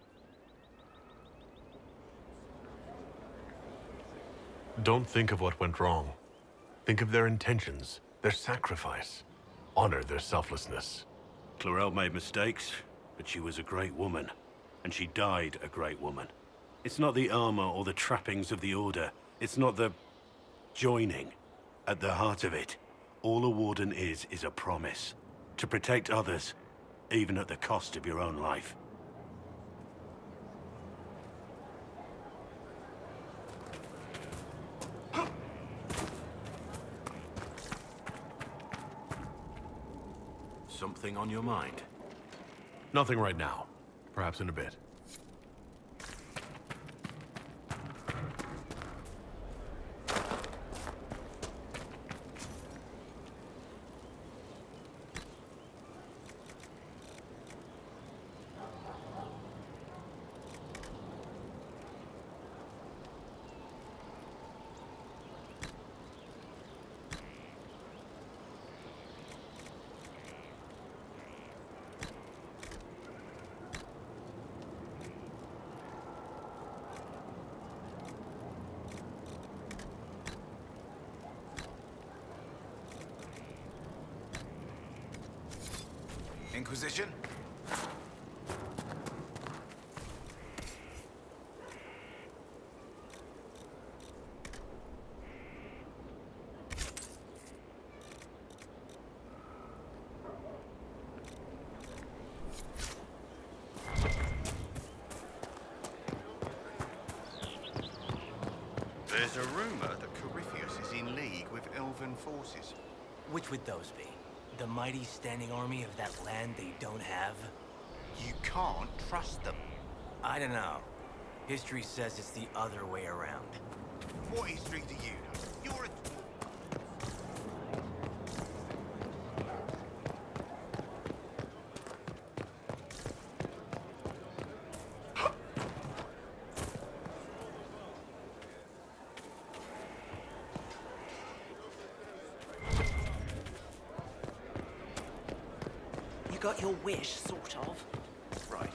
Don't think of what went wrong. Think of their intentions, their sacrifice. Honor their selflessness. Clarel made mistakes, but she was a great woman. And she died a great woman. It's not the armor or the trappings of the Order. It's not the joining. At the heart of it, all a Warden is a promise. To protect others, even at the cost of your own life. Something on your mind? Nothing right now. Perhaps in a bit. Inquisition? There's a rumor that Corypheus is in league with elven forces. Which would those be? The mighty standing army of that land they don't have? You can't trust them. I don't know. History says it's the other way around. What history do you know? You're a... You got your wish, sort of. Right.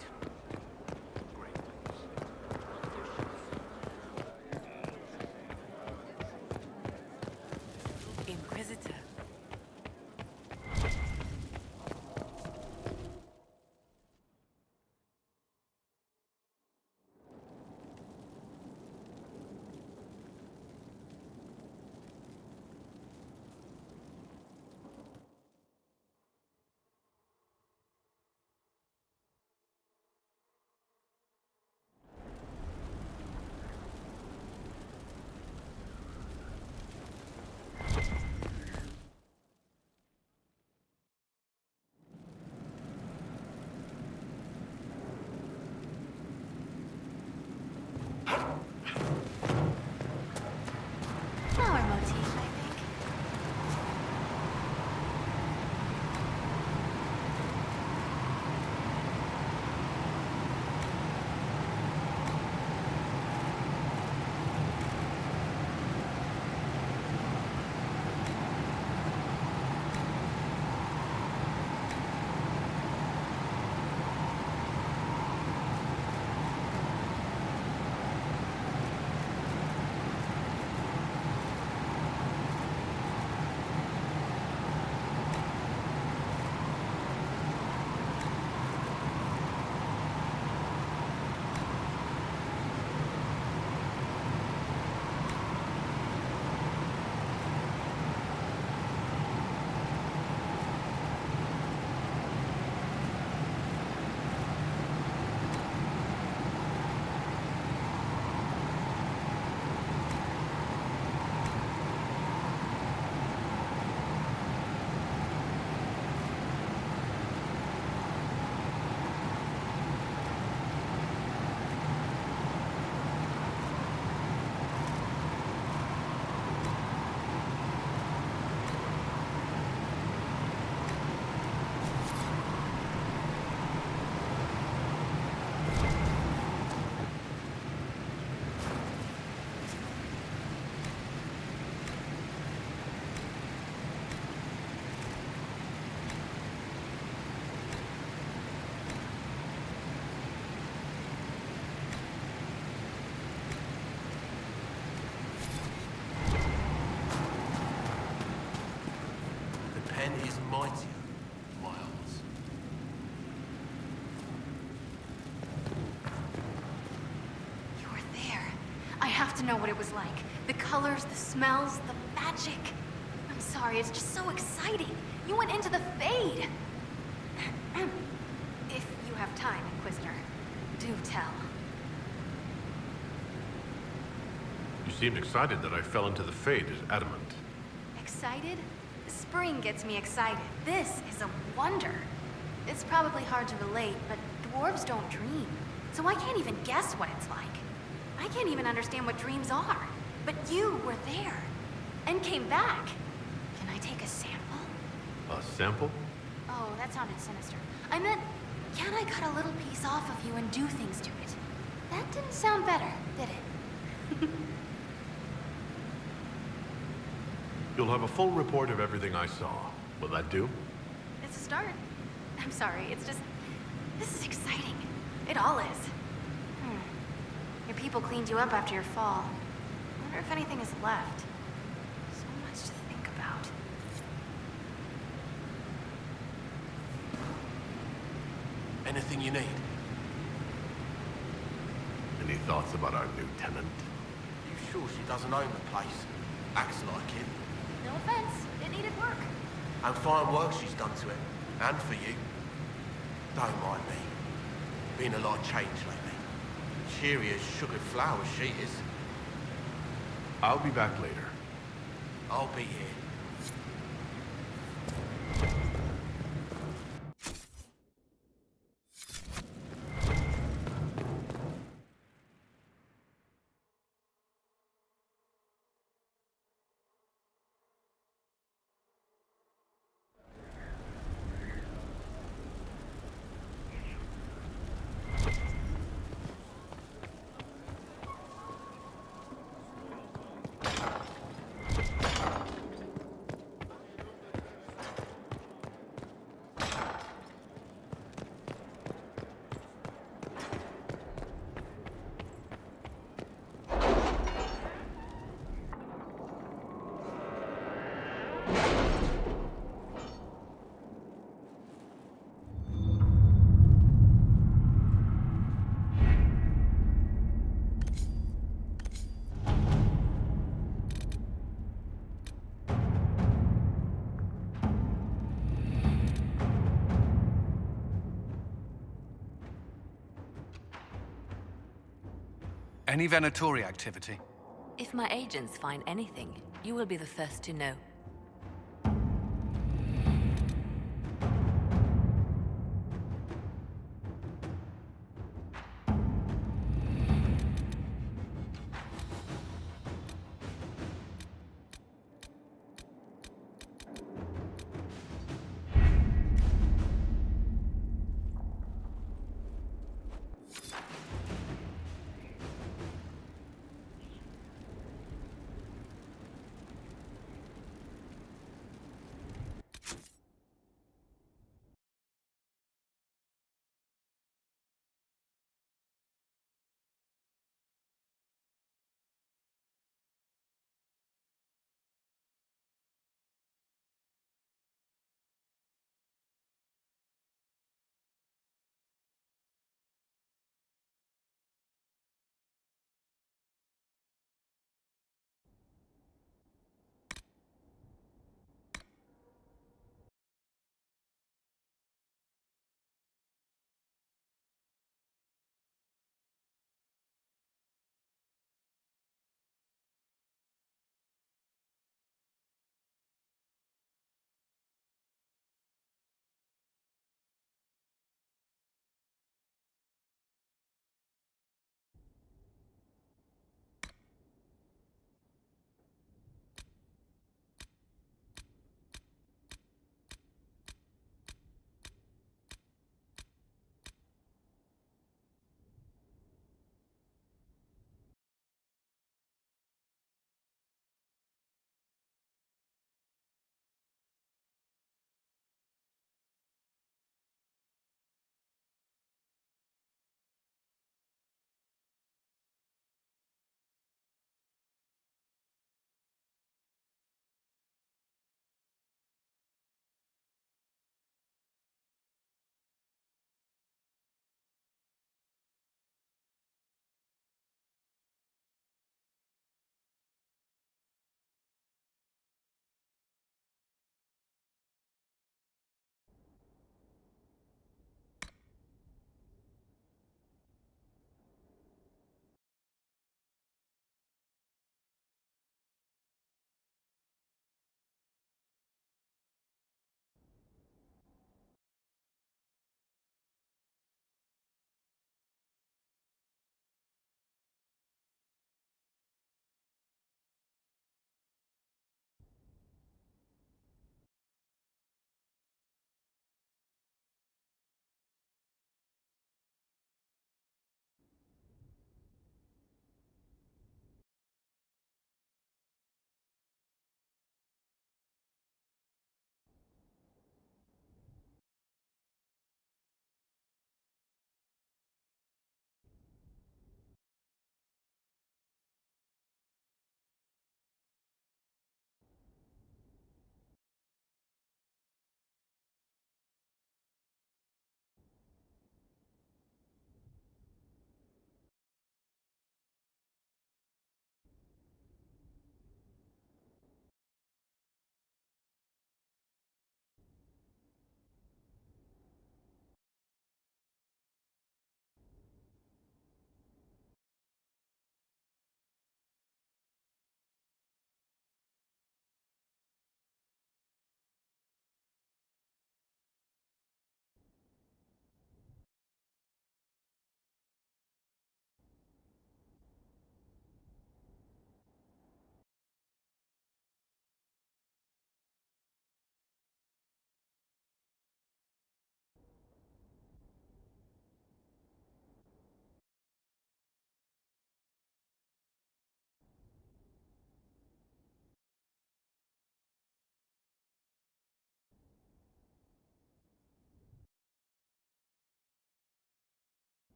Inquisitor. have to know what it was like. The colors, the smells, the magic. I'm sorry, it's just so exciting. You went into the Fade. If you have time, Inquisitor, do tell. You seemed excited that I fell into the Fade at Adamant. Excited? Spring gets me excited. This is a wonder. It's probably hard to relate, but dwarves don't dream. So I can't even guess what it's like. I can't even understand what dreams are. But you were there. And came back. Can I take a sample? A sample? Oh, that sounded sinister. I meant, can I cut a little piece off of you and do things to it? That didn't sound better, did it? You'll have a full report of everything I saw. Will that do? It's a start. I'm sorry, it's just... This is exciting. It all is. Your people cleaned you up after your fall. I wonder if anything is left. So much to think about. Anything you need? Any thoughts about our new tenant? You sure she doesn't own the place? Acts like it. No offense, it needed work. And fine work she's done to it. And for you. Don't mind me. Been a lot of change lately. Cheery as sugared flowers she is. I'll be back later. I'll be here. Any Venatori activity? If my agents find anything, you will be the first to know.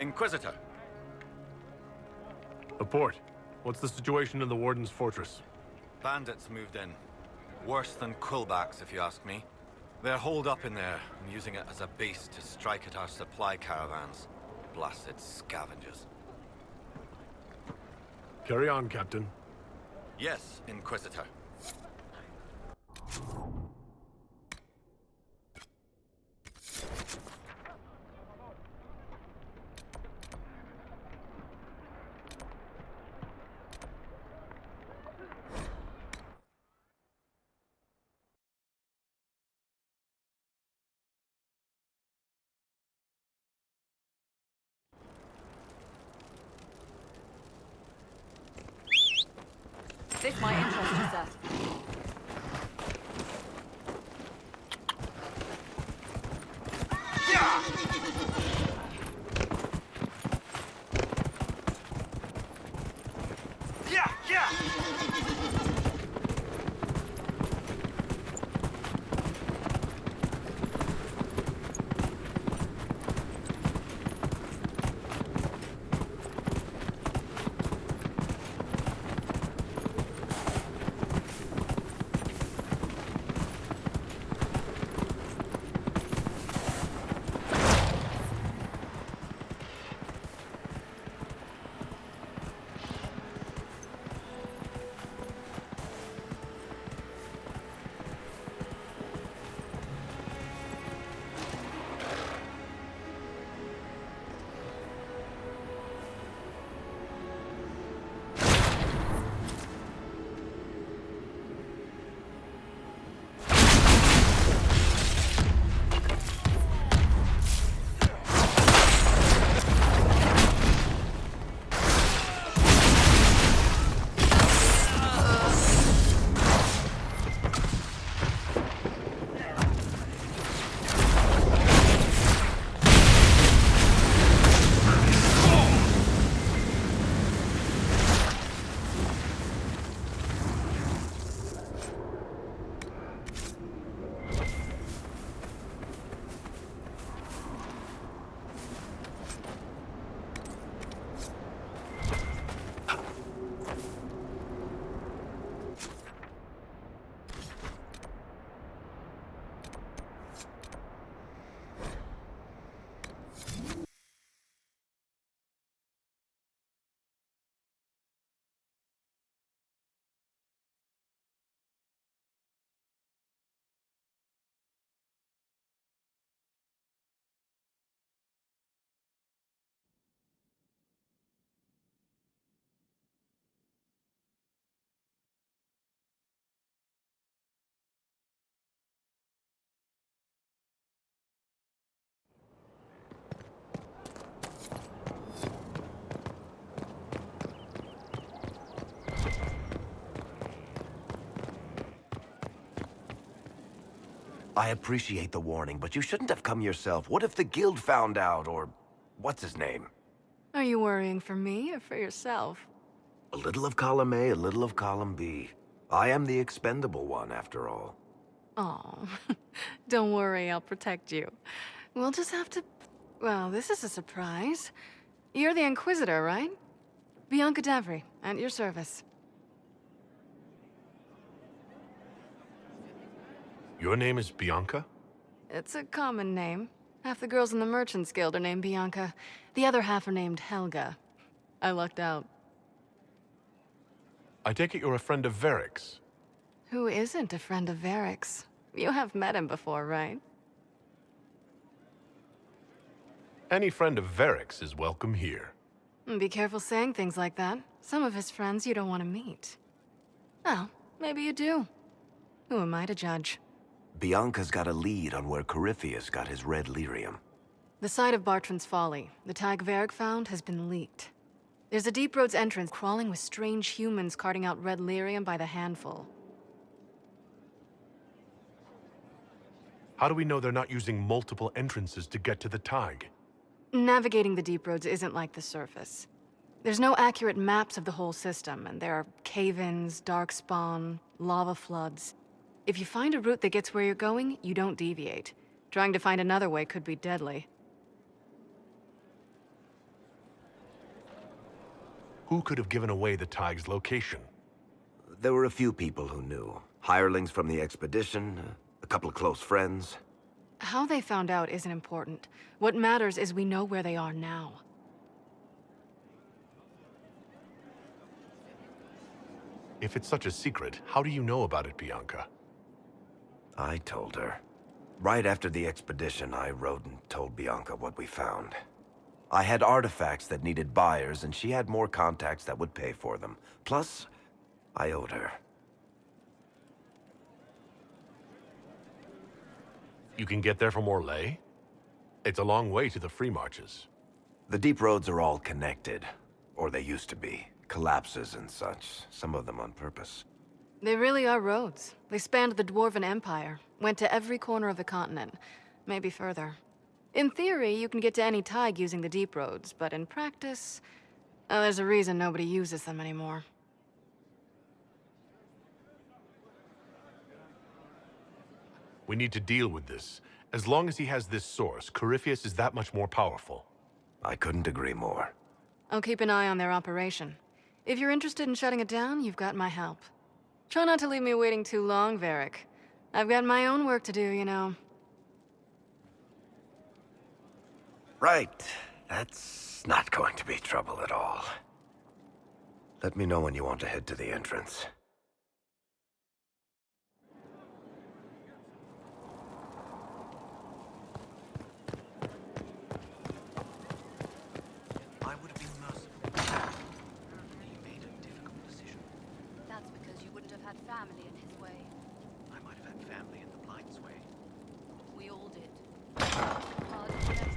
Inquisitor. Report. What's the situation in the Warden's fortress? Bandits moved in. Worse than Quillbacks, if you ask me. They're holed up in there, and using it as a base to strike at our supply caravans. Blasted scavengers. Carry on, Captain. Yes, Inquisitor. This might interest you, sir. I appreciate the warning, but you shouldn't have come yourself. What if the guild found out, or what's his name? Are you worrying for me or for yourself? A little of column A, a little of column B. I am the expendable one, after all. Oh, don't worry, I'll protect you. We'll just have to... Well, this is a surprise. You're the Inquisitor, right? Bianca Davry, at your service. Your name is Bianca? It's a common name. Half the girls in the Merchants Guild are named Bianca. The other half are named Helga. I lucked out. I take it you're a friend of Varric's. Who isn't a friend of Varric's? You have met him before, right? Any friend of Varric's is welcome here. Be careful saying things like that. Some of his friends you don't want to meet. Well, maybe you do. Who am I to judge? Bianca's got a lead on where Corypheus got his red lyrium. The site of Bartran's Folly, the tag Varric found, has been leaked. There's a Deep Roads entrance crawling with strange humans carting out red lyrium by the handful. How do we know they're not using multiple entrances to get to the tag? Navigating the Deep Roads isn't like the surface. There's no accurate maps of the whole system, and there are cave-ins, darkspawn, lava floods. If you find a route that gets where you're going, you don't deviate. Trying to find another way could be deadly. Who could have given away the tag's location? There were a few people who knew. Hirelings from the expedition, A couple of close friends. How they found out isn't important. What matters is we know where they are now. If it's such a secret, how do you know about it, Bianca? I told her. Right after the expedition, I wrote and told Bianca what we found. I had artifacts that needed buyers, and she had more contacts that would pay for them. Plus, I owed her. You can get there from Orlais? It's a long way to the free marches. The deep roads are all connected. Or they used to be. Collapses and such. Some of them on purpose. They really are roads. They spanned the Dwarven Empire, went to every corner of the continent, maybe further. In theory, you can get to any tide using the deep roads, but in practice, there's a reason nobody uses them anymore. We need to deal with this. As long as he has this source, Corypheus is that much more powerful. I couldn't agree more. I'll keep an eye on their operation. If you're interested in shutting it down, you've got my help. Try not to leave me waiting too long, Varric. I've got my own work to do, you know. Right. That's not going to be trouble at all. Let me know when you want to head to the entrance. I would have been merciful. He made a difficult decision. That's because you wouldn't have had family in his way. I might have had family in the Blight's way. We all did. Hard as ever.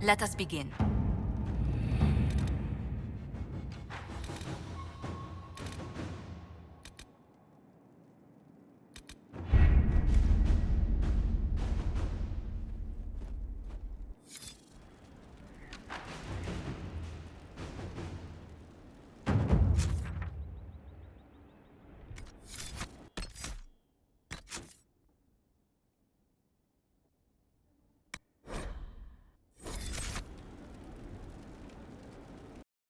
Let us begin.